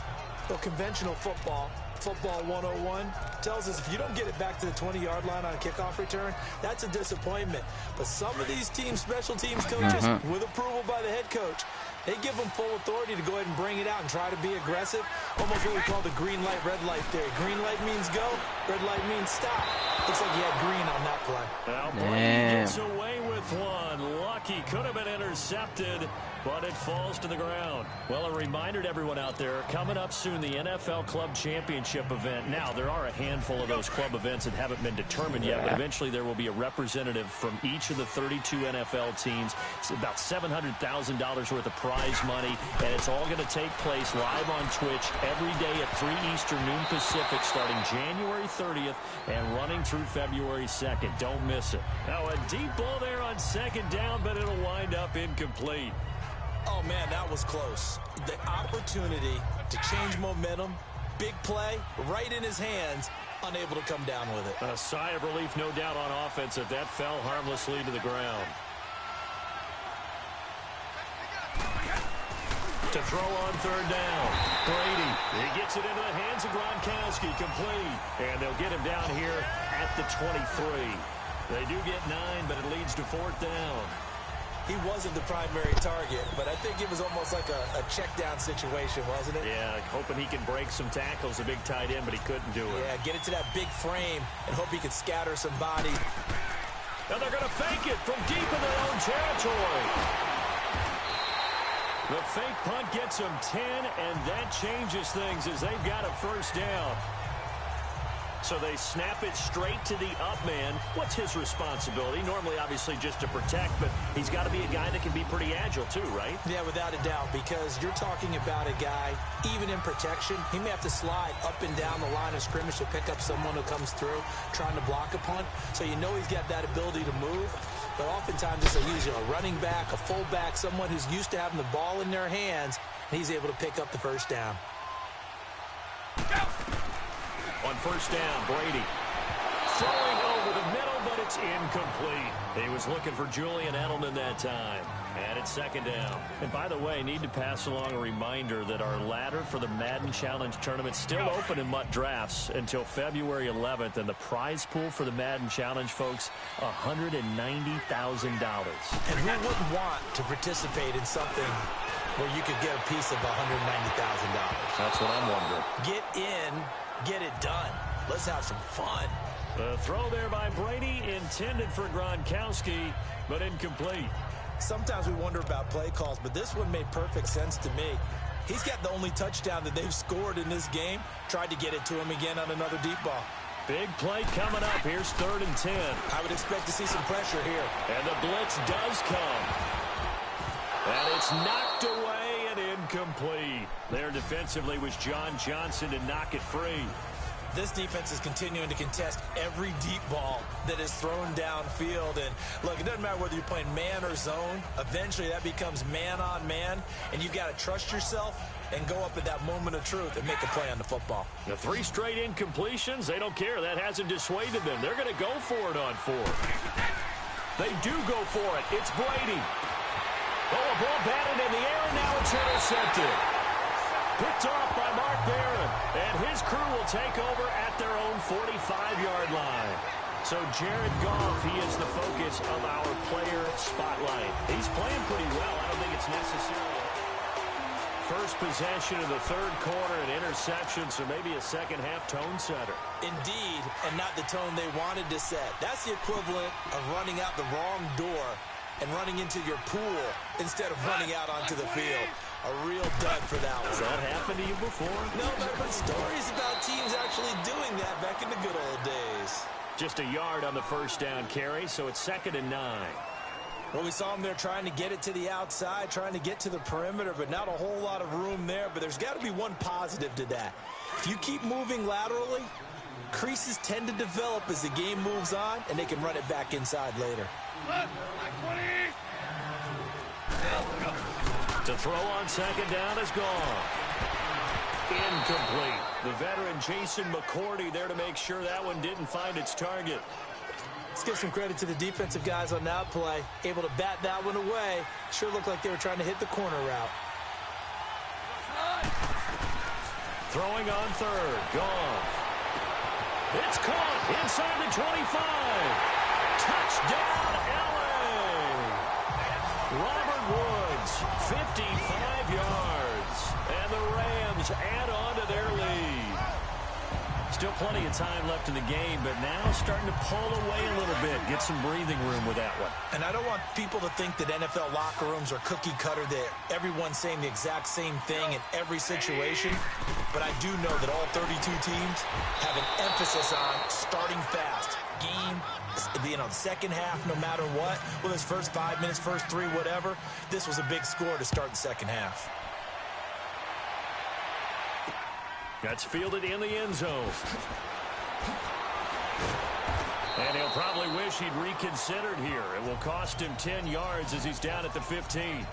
So conventional football 101, tells us if you don't get it back to the 20-yard line on a kickoff return, that's a disappointment. But some of these teams, special teams coaches, with approval by the head coach, they give them full authority to go ahead and bring it out and try to be aggressive. Almost what we call the green light, red light theory. Green light means go, red light means stop. Looks like he had green on that play. Well, Brady gets away with one. Lucky, could have been intercepted, but it falls to the ground. Well, a reminder to everyone out there, coming up soon, the NFL Club Championship event. Now, there are a handful of those club events that haven't been determined yet, but eventually there will be a representative from each of the 32 NFL teams. It's about $700,000 worth of prize money, and it's all going to take place live on Twitch every day at 3 Eastern, noon Pacific, starting January 30th and running through February 2nd. Don't miss it. Now, a deep ball there on 2nd down, but it'll wind up incomplete. Oh, man, that was close. The opportunity to change momentum, big play, right in his hands, unable to come down with it. A sigh of relief, no doubt, on offense if that fell harmlessly to the ground. To throw on 3rd down. Brady, he gets it into the hands of Gronkowski, complete. And they'll get him down here at the 23. They do get 9, but it leads to 4th down. He wasn't the primary target, but I think it was almost like a check down situation, wasn't it? Yeah, hoping he can break some tackles, a big tight end, but he couldn't do it. Yeah, get it to that big frame and hope he could scatter some body. Now they're going to fake it from deep in their own territory. The fake punt gets them 10, and that changes things as they've got a 1st down. So they snap it straight to the up man. What's his responsibility? Normally, obviously, just to protect, but he's got to be a guy that can be pretty agile too, right? Yeah, without a doubt, because you're talking about a guy, even in protection, he may have to slide up and down the line of scrimmage to pick up someone who comes through trying to block a punt. So you know he's got that ability to move, but oftentimes it's usually a running back, a fullback, someone who's used to having the ball in their hands, and he's able to pick up the first down. On first down, Brady throwing over the middle, but it's incomplete. He was looking for Julian Edelman that time. And it's second down. And by the way, need to pass along a reminder that our ladder for the Madden Challenge tournament is still open in MUT Drafts until February 11th. And the prize pool for the Madden Challenge, folks, $190,000. And who wouldn't want to participate in something where you could get a piece of $190,000? That's what I'm wondering. Get in, get it done. Let's have some fun. The throw there by Brady intended for Gronkowski, but incomplete. Sometimes we wonder about play calls, but this one made perfect sense to me. He's got the only touchdown that they've scored in this game. Tried to get it to him again on another deep ball. Big play coming up. Here's 3rd and 10. I would expect to see some pressure here. And the blitz does come. And it's knocked away and incomplete. There defensively was John Johnson to knock it free. This defense is continuing to contest every deep ball that is thrown downfield. And look, it doesn't matter whether you're playing man or zone. Eventually that becomes man on man. And you've got to trust yourself and go up at that moment of truth and make a play on the football. The 3 straight incompletions, they don't care. That hasn't dissuaded them. They're going to go for it on 4th. They do go for it. It's Brady. Oh, a ball batted in the air, and now it's intercepted. Picked off by Mark Barron, and his crew will take over at their own 45-yard line. So Jared Goff, he is the focus of our player spotlight. He's playing pretty well. I don't think it's necessary. First possession of the 3rd quarter, an interception, so maybe a second-half tone setter. Indeed, and not the tone they wanted to set. That's the equivalent of running out the wrong door and running into your pool instead of running out onto the field. A real dud for that one. Has that happened to you before? No, but stories about teams actually doing that back in the good old days. Just a yard on the first down carry, so it's 2nd and 9. Well, we saw them there trying to get it to the outside, trying to get to the perimeter, but not a whole lot of room there. But there's got to be one positive to that. If you keep moving laterally, creases tend to develop as the game moves on, and they can run it back inside later. To throw on 2nd down is gone. Incomplete. The veteran Jason McCourty there to make sure that one didn't find its target. Let's give some credit to the defensive guys on that play. Able to bat that one away. Sure looked like they were trying to hit the corner route. Throwing on 3rd. Gone. It's caught inside the 25. Touchdown, LA. Robert Woods, 55 yards. And the Rams add on to their lead. Still plenty of time left in the game, but now starting to pull away a little bit. Get some breathing room with that one. And I don't want people to think that NFL locker rooms are cookie cutter, that everyone's saying the exact same thing in every situation. But I do know that all 32 teams have an emphasis on starting fast. Game, the second half, no matter what. Well, it's first 5 minutes, first 3, whatever. This was a big score to start the second half. That's fielded in the end zone. And he'll probably wish he'd reconsidered here. It will cost him 10 yards as he's down at the 15.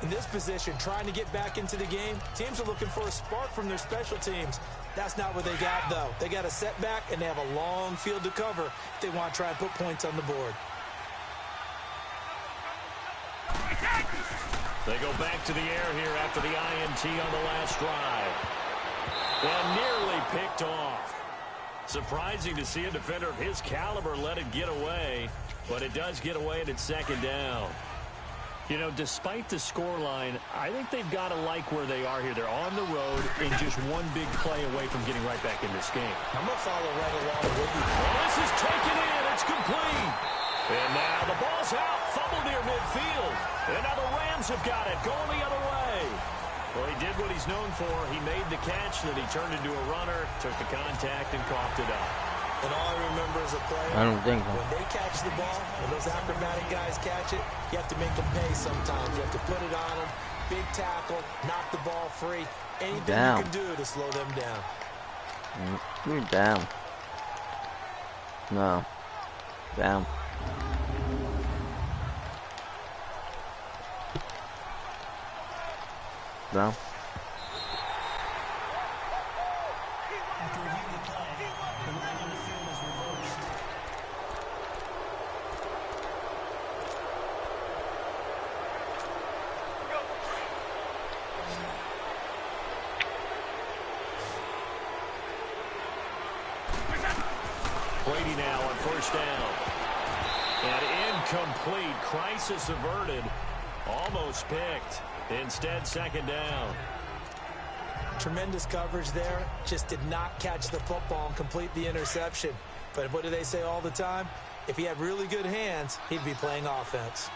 In this position, trying to get back into the game, teams are looking for a spark from their special teams. That's not what they got, though. They got a setback, and they have a long field to cover if they want to try and put points on the board. They go back to the air here after the INT on the last drive. And nearly picked off. Surprising to see a defender of his caliber let it get away, but it does get away and it's 2nd down. You know, despite the scoreline, I think they've got to like where they are here. They're on the road and just one big play away from getting right back in this game. I'm going to follow right along with you. Well, this is taken in. It's complete. And now the ball's out. Fumble near midfield. And now the Rams have got it. Going the other way. Well, he did what he's known for. He made the catch, then he turned into a runner, took the contact, and coughed it up. And all I remember as a player, I don't think so. when they catch the ball, when those acrobatic guys catch it, you have to make them pay sometimes. You have to put it on them, big tackle, knock the ball free. Anything you can do to slow them down. You're down. No. Down. No. After reviewing the play, the line on the field is reversed. Brady now on first down. And incomplete. Crisis averted. Almost picked. Instead, second down. Tremendous coverage there. Just did not catch the football and complete the interception. But what do they say all the time? If he had really good hands, he'd be playing offense.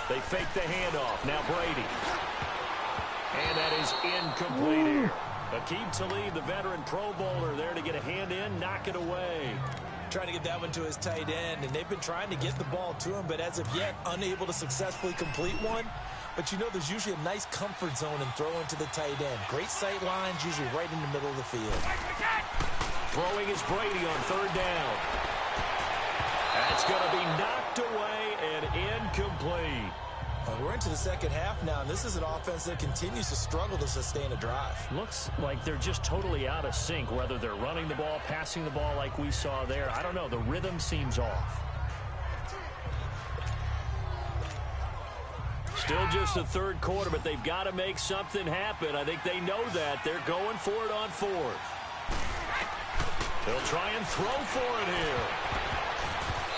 They fake the handoff. Now Brady. And that is incomplete here. Aqib Talib, the veteran Pro Bowler, there to get a hand in, knock it away. Trying to get that one to his tight end, and they've been trying to get the ball to him, but as of yet, unable to successfully complete one. But you know there's usually a nice comfort zone in throwing to the tight end. Great sight lines, usually right in the middle of the field. Throwing is Brady on third down. That's going to be knocked away and incomplete. We're into the second half now, and this is an offense that continues to struggle to sustain a drive. Looks like they're just totally out of sync, whether they're running the ball, passing the ball like we saw there. I don't know. The rhythm seems off. Still just the third quarter, but they've got to make something happen. I think they know that. They're going for it on fourth. They'll try and throw for it here.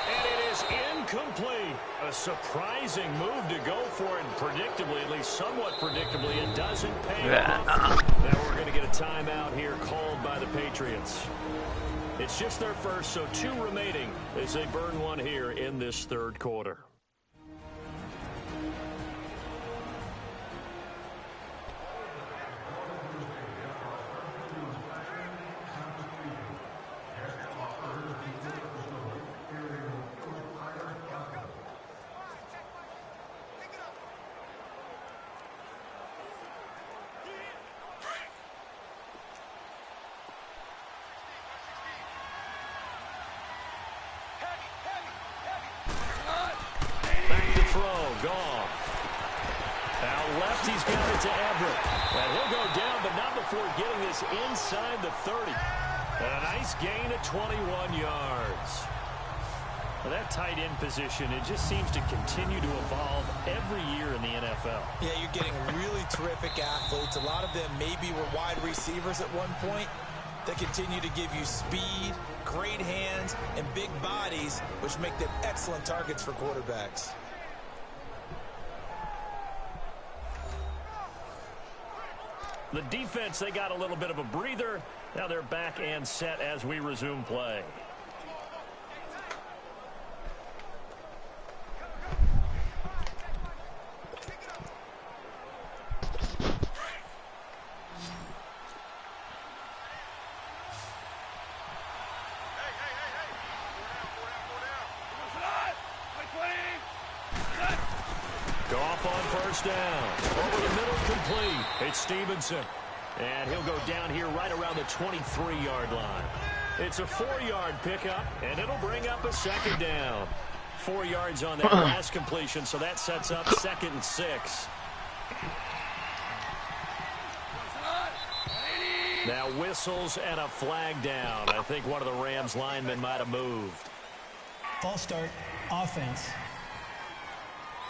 And it is incomplete. A surprising move to go for it, and predictably, at least somewhat predictably, it doesn't pay off. Now we're going to get a timeout here called by the Patriots. It's just their first, so 2 remaining as they burn one here in this third quarter. He's got it to Everett. And he'll go down, but not before getting this inside the 30. And a nice gain of 21 yards. Well, that tight end position, it just seems to continue to evolve every year in the NFL. Yeah, you're getting really terrific athletes. A lot of them maybe were wide receivers at one point. They continue to give you speed, great hands, and big bodies, which make them excellent targets for quarterbacks. The defense, they got a little bit of a breather. Now they're back and set as we resume play. Goff on first down. Over the middle, complete. It's Stevenson. And he'll go down here right around the 23-yard line. It's a 4-yard pickup, and it'll bring up a second down. 4 yards on that last completion, so that sets up 2nd and 6. Now whistles and a flag down. I think one of the Rams linemen might have moved. False start, offense.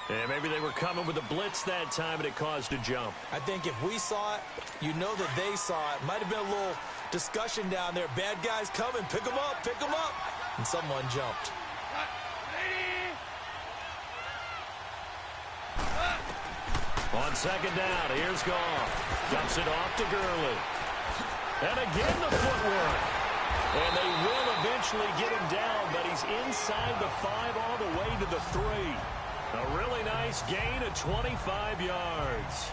And maybe they were coming with a blitz that time, and it caused a jump. I think if we saw it, you know that they saw it. Might have been a little discussion down there. Bad guys coming. Pick them up. Pick them up. And someone jumped. On second down, here's Goff. Dumps it off to Gurley. And again the footwork. And they will eventually get him down, but he's inside the 5 all the way to the 3. A really nice gain of 25 yards.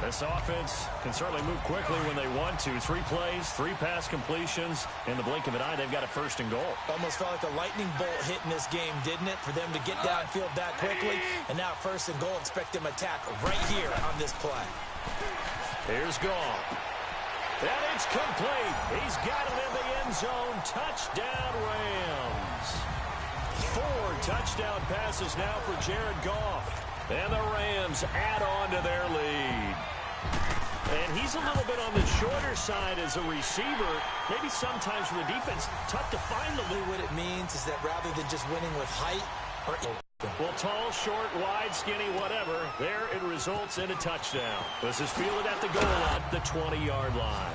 This offense can certainly move quickly when they want to. 3 plays, 3 pass completions. In the blink of an eye, they've got a 1st and goal. Almost felt like a lightning bolt hit in this game, didn't it? For them to get downfield that quickly. And now 1st and goal, expect them to tackle right here on this play. Here's Goff. And it's complete. He's got it in the end zone. Touchdown, Rams. 4 touchdown passes now for Jared Goff. And the Rams add on to their lead. And he's a little bit on the shorter side as a receiver. Maybe sometimes for the defense, tough to find the lead. What it means is that rather than just winning with height, or well, tall, short, wide, skinny, whatever, there it results in a touchdown. This is fielded at the goal at the 20-yard line.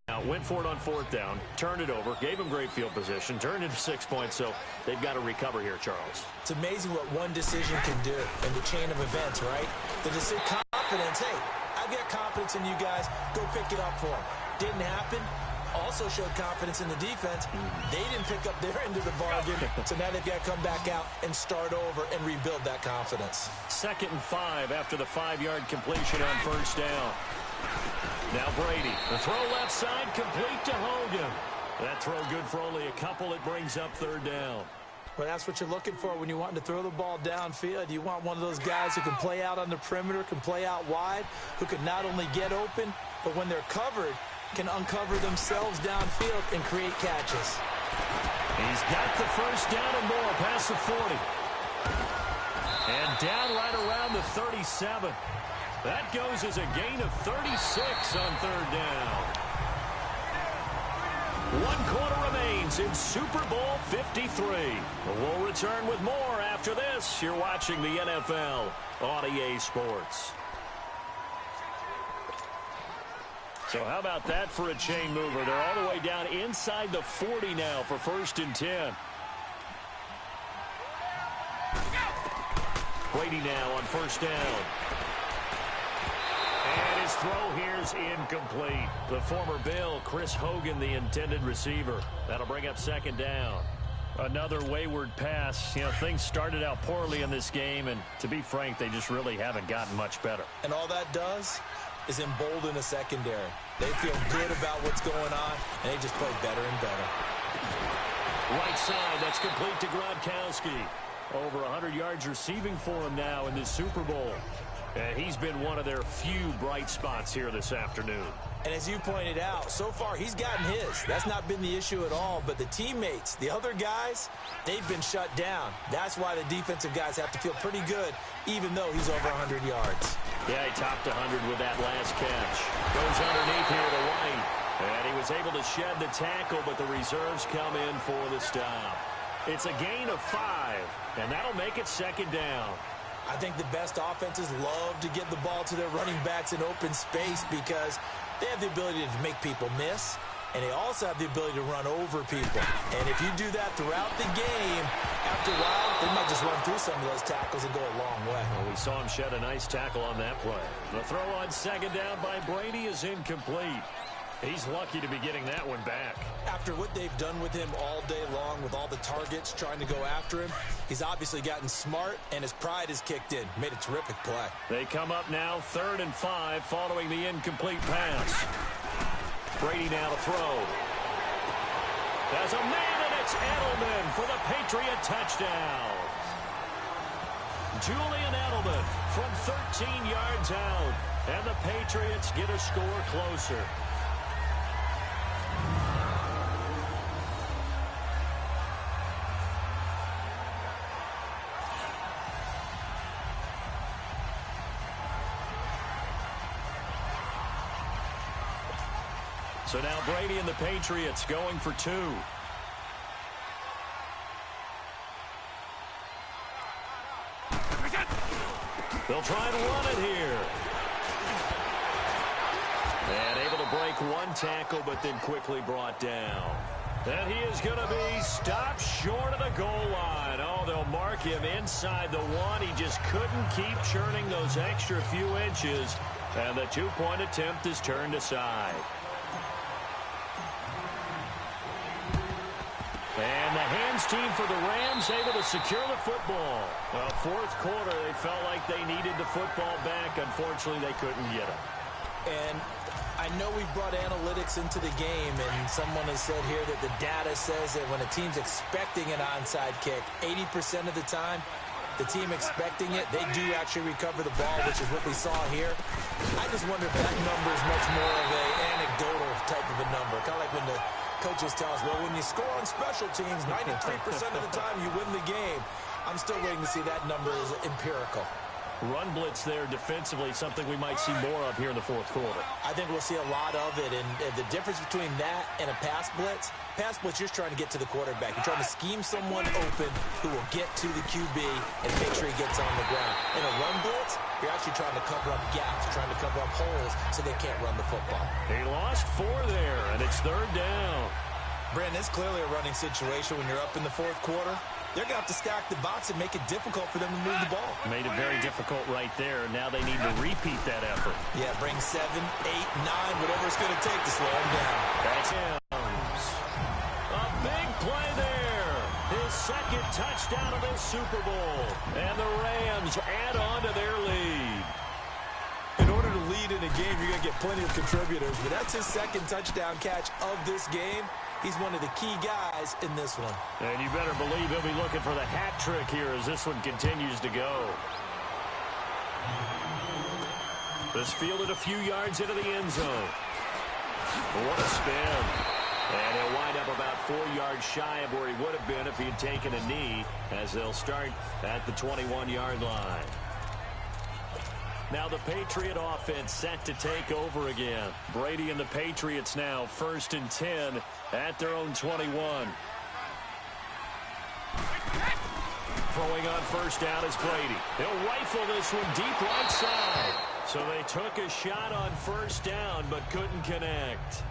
Now, went for it on 4th down, turned it over, gave him great field position, turned it to 6 points, so they've got to recover here, Charles. It's amazing what one decision can do in the chain of events, right? The decision, confidence, hey, I've got confidence in you guys, go pick it up for them. Didn't happen. Also showed confidence in the defense. They didn't pick up their end of the bargain, so now they've got to come back out and start over and rebuild that confidence. 2nd and 5 after the 5-yard completion on 1st down. Now Brady, the throw left side, complete to Hogan. That throw good for only a couple. It brings up 3rd down. Well, that's what you're looking for when you want to throw the ball downfield. You want one of those guys who can play out on the perimeter, can play out wide, who can not only get open, but when they're covered, can uncover themselves downfield and create catches. He's got the 1st down and more past the 40. And down right around the 37. That goes as a gain of 36 on 3rd down. 1 quarter remains in Super Bowl 53. We'll return with more after this. You're watching the NFL on EA Sports. So how about that for a chain mover? They're all the way down inside the 40 now for 1st and 10. Brady now on 1st down. And his throw here's incomplete. The former Bill, Chris Hogan, the intended receiver. That'll bring up 2nd down. Another wayward pass. You know, things started out poorly in this game, and to be frank, they just really haven't gotten much better. And all that does is embolden a secondary. They feel good about what's going on, and they just play better and better. Right side, that's complete to Gronkowski. Over 100 yards receiving for him now in this Super Bowl. And he's been one of their few bright spots here this afternoon. And as you pointed out, so far he's gotten his. That's not been the issue at all. But the teammates, the other guys, they've been shut down. That's why the defensive guys have to feel pretty good, even though he's over 100 yards. Yeah, he topped 100 with that last catch. Goes underneath here to White. And he was able to shed the tackle, but the reserves come in for the stop. It's a gain of 5, and that'll make it 2nd down. I think the best offenses love to get the ball to their running backs in open space because they have the ability to make people miss, and they also have the ability to run over people. And if you do that throughout the game, after a while, they might just run through some of those tackles and go a long way. Well, we saw him shed a nice tackle on that play. The throw on 2nd down by Brady is incomplete. He's lucky to be getting that one back. After what they've done with him all day long with all the targets trying to go after him, he's obviously gotten smart, and his pride has kicked in. Made a terrific play. They come up now 3rd and 5 following the incomplete pass. Brady now to throw. There's a man, and it's Edelman for the Patriot touchdown. Julian Edelman from 13 yards out, and the Patriots get a score closer. So now Brady and the Patriots going for 2. They'll try and run it here. And able to break 1 tackle, but then quickly brought down. And he is going to be stopped short of the goal line. Oh, they'll mark him inside the 1. He just couldn't keep churning those extra few inches. And the 2-point attempt is turned aside. And the hands team for the Rams able to secure the football. Well, fourth quarter, they felt like they needed the football back. Unfortunately, they couldn't get it. And I know we brought analytics into the game, and someone has said here that the data says that when a team's expecting an onside kick, 80% of the time, the team expecting it, they do actually recover the ball, which is what we saw here. I just wonder if that number is much more of an anecdotal type of a number. Kind of like when the coaches tell us, well, when you score on special teams, 93% of the time you win the game. I'm still waiting to see that number is empirical. Run blitz there defensively, something we might see more of here in the fourth quarter. I think we'll see a lot of it, and the difference between that and a pass blitz, you're trying to get to the quarterback. You're trying to scheme someone open who will get to the QB and make sure he gets on the ground. In a run blitz, you're actually trying to cover up gaps, trying to cover up holes so they can't run the football. He lost 4 there, and it's third down. Brandon, it's clearly a running situation when you're up in the fourth quarter. They're going to have to stack the box and make it difficult for them to move the ball. Made it very difficult right there. Now they need to repeat that effort. Yeah, bring 7, 8, 9, whatever it's going to take to slow them down. That's him. A big play there. His second touchdown of this Super Bowl. And the Rams add on to their lead. In order to lead in a game, you're going to get plenty of contributors. But that's his second touchdown catch of this game. He's one of the key guys in this one. And you better believe he'll be looking for the hat trick here as this one continues to go. This fielded a few yards into the end zone. What a spin. And he'll wind up about 4 yards shy of where he would have been if he had taken a knee, as they'll start at the 21-yard line. Now the Patriot offense set to take over again. Brady and the Patriots now 1st and 10 at their own 21. Throwing on first down is Brady. He'll rifle this one deep right side. So they took a shot on first down but couldn't connect.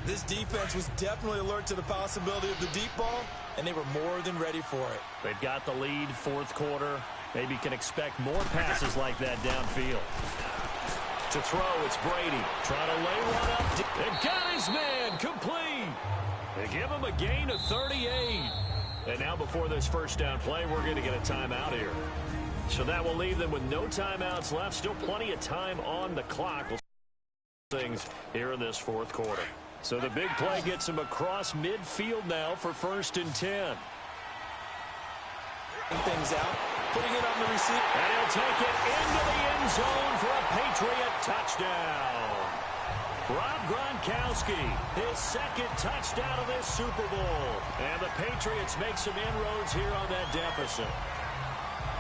This defense was definitely alert to the possibility of the deep ball, and they were more than ready for it. They've got the lead, fourth quarter. Maybe can expect more passes like that downfield. To throw, it's Brady. Trying to lay one up. And got his man complete. They give him a gain of 38. And now before this first down play, we're going to get a timeout here. So that will leave them with no timeouts left. Still plenty of time on the clock. We'll see things here in this fourth quarter. So the big play gets him across midfield now for 1st and 10. Things out, putting it on the receiver. And he'll take it into the end zone for a Patriot touchdown. Rob Gronkowski, his second touchdown of this Super Bowl. And the Patriots make some inroads here on that deficit.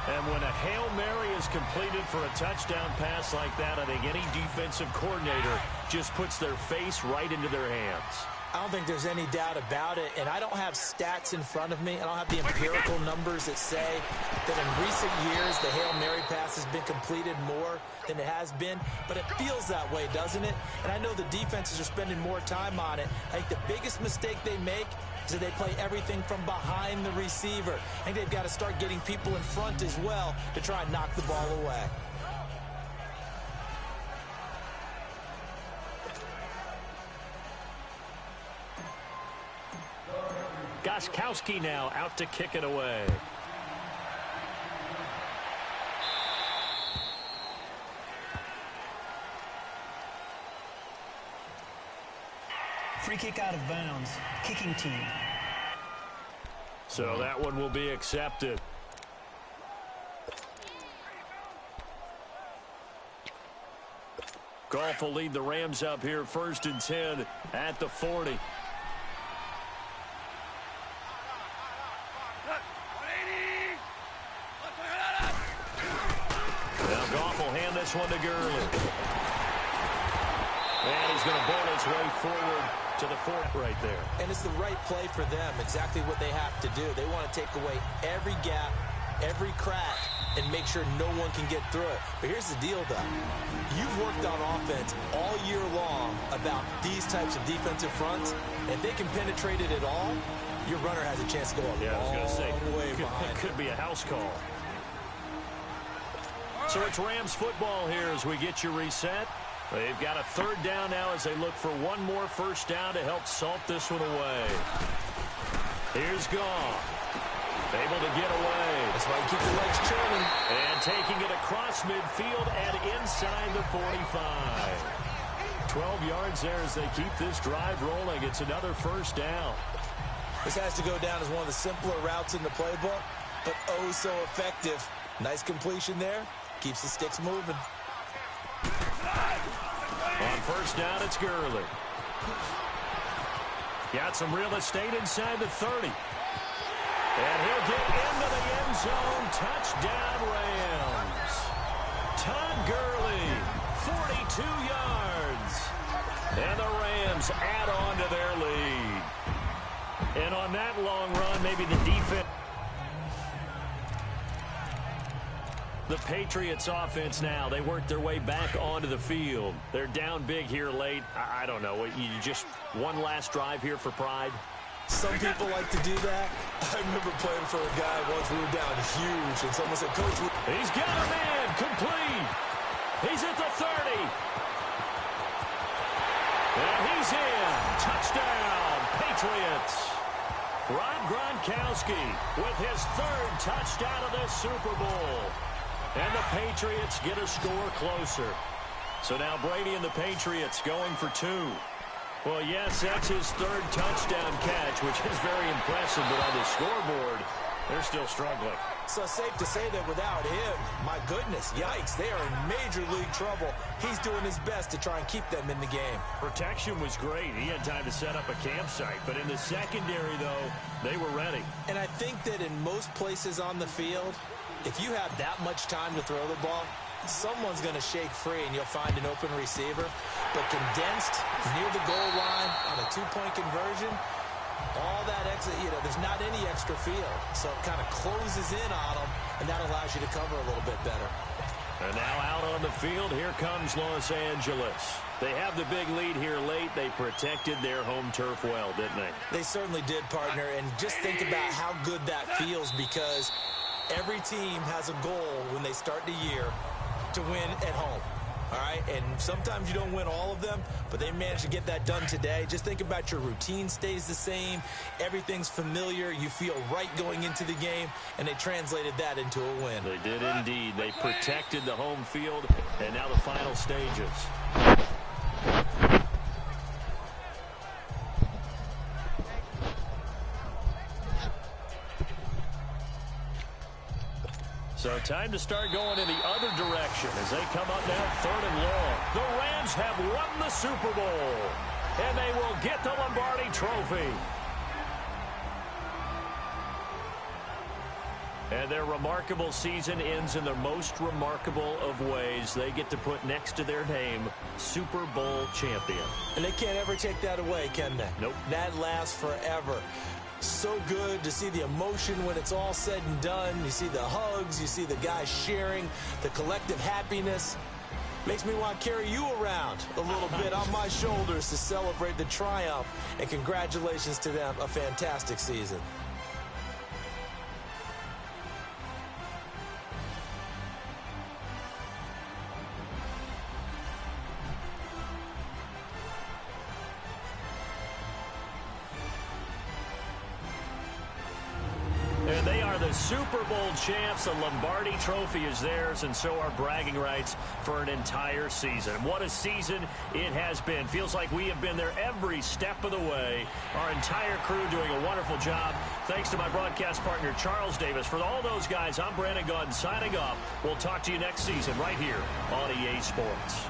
And when a Hail Mary is completed for a touchdown pass like that, I think any defensive coordinator just puts their face right into their hands. I don't think there's any doubt about it, and I don't have stats in front of me. I don't have the empirical numbers that say that in recent years the Hail Mary pass has been completed more than it has been, but it feels that way, doesn't it? And I know the defenses are spending more time on it. I think the biggest mistake they make is that they play everything from behind the receiver. I think they've got to start getting people in front as well to try and knock the ball away. Gronkowski now out to kick it away. Free kick out of bounds. Kicking team. So that one will be accepted. Goff will lead the Rams up here 1st and 10 at the 40. Now Goff will hand this one to Gurley. And he's going to bowl his way forward to the 4th right there. And it's the right play for them, exactly what they have to do. They want to take away every gap, every crack, and make sure no one can get through it. But here's the deal, though. You've worked on offense all year long about these types of defensive fronts. If they can penetrate it at all, your runner has a chance to go a long way behind. It could be a house call. So it's Rams football here as we get you reset. They've got a third down now as they look for one more first down to help salt this one away. Here's Goff. Able to get away. That's why you keep your legs churning. And taking it across midfield and inside the 45. 12 yards there as they keep this drive rolling. It's another first down. This has to go down as one of the simpler routes in the playbook, but oh so effective. Nice completion there. Keeps the sticks moving. On first down, it's Gurley. Got some real estate inside the 30. And he'll get into the end zone. Touchdown, Rams. Todd Gurley, 42 yards. And the Rams add on to their lead. And on that long run, maybe the defense. The Patriots offense now, they work their way back onto the field. They're down big here late. I don't know. You just one last drive here for pride? Some people like to do that. I remember playing for a guy once we were down huge, and someone said, Coach, he's got a man, complete. He's at the 30. And he's in. Touchdown, Patriots. Rob Gronkowski with his third touchdown of this Super Bowl. And the Patriots get a score closer. So now Brady and the Patriots going for two. Well, yes, that's his third touchdown catch, which is very impressive, but on the scoreboard, they're still struggling. So safe to say that without him, my goodness, yikes, they are in major league trouble. He's doing his best to try and keep them in the game. Protection was great. He had time to set up a campsite, but in the secondary, though, they were ready. And I think that in most places on the field, if you have that much time to throw the ball, someone's going to shake free and you'll find an open receiver. But condensed near the goal line on a two-point conversion, all that extra, there's not any extra field. So it kind of closes in on them, and that allows you to cover a little bit better. And now out on the field, here comes Los Angeles. They have the big lead here late. They protected their home turf well, didn't they? They certainly did, partner. And just think about how good that feels, because every team has a goal when they start the year to win at home. All right, and sometimes you don't win all of them, but they managed to get that done today. Just think about your routine stays the same. Everything's familiar. You feel right going into the game, and they translated that into a win. They did indeed. They protected the home field, and now the final stages. So time to start going in the other direction as they come up now 3rd and long. The Rams have won the Super Bowl, and they will get the Lombardi Trophy. And their remarkable season ends in the most remarkable of ways. They get to put next to their name, Super Bowl champion. And they can't ever take that away, can they? Nope. That lasts forever. So good to see the emotion when it's all said and done. You see the hugs, you see the guys sharing, the collective happiness. Makes me want to carry you around a little bit on my shoulders to celebrate the triumph. And congratulations to them, a fantastic season. And they are the Super Bowl champs. The Lombardi Trophy is theirs, and so are bragging rights for an entire season. What a season it has been. Feels like we have been there every step of the way. Our entire crew doing a wonderful job. Thanks to my broadcast partner, Charles Davis. For all those guys, I'm Brandon Gaudin signing off. We'll talk to you next season right here on EA Sports.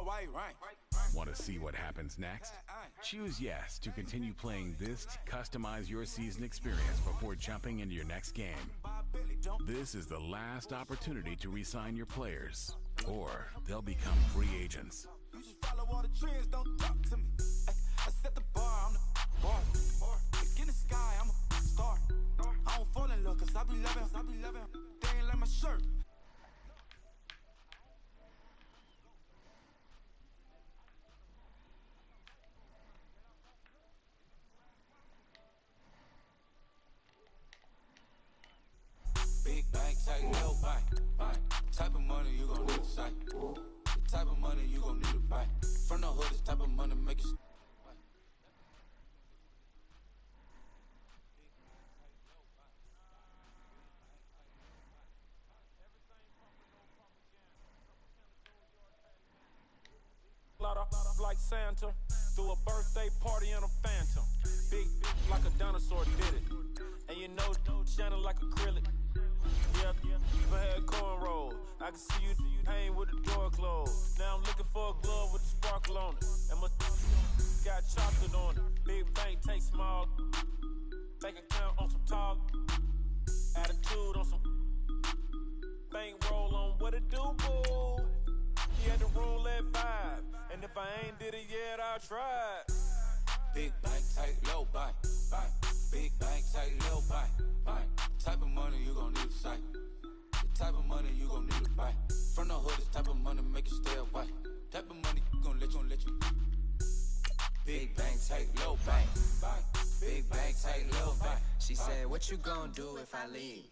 why you rank. Want to see what happens next? Choose yes to continue playing this to customize your season experience before jumping into your next game. This is the last opportunity to re-sign your players, or they'll become free agents. You just follow all the trends, don't talk to me. I set the bar, I'm the bar. Look in the sky, I'm a star. I don't fall in love, cause I be loving. They ain't like my shirt. Big bank, tight, little bank. Type of money you gon' need to sight. The type of money you gon' need to buy. From the hood, this type of money make it. Like Santa, threw a birthday party in a phantom. Big like a dinosaur did it. And you know, shining like acrylic. Yeah, you had cornrows. I can see you hang with the door closed. Now I'm looking for a glove with a sparkle on it. And my got chocolate on it. Big bank, take small. Bank account on some talk. Attitude on some. Bank roll on what it do, boo. He had to roll at 5. And if I ain't did it yet, I'll try. Big bank, tight, low bank. Big bank, tight, low bank. Type of money you gon' need to sight. The type of money you gon' need to buy. From the hood, this type of money make you stay away. Type of money gon' let you. Big bank, tight, low bank. Big bank, tight, low bank. She said, what you gon' do if I leave?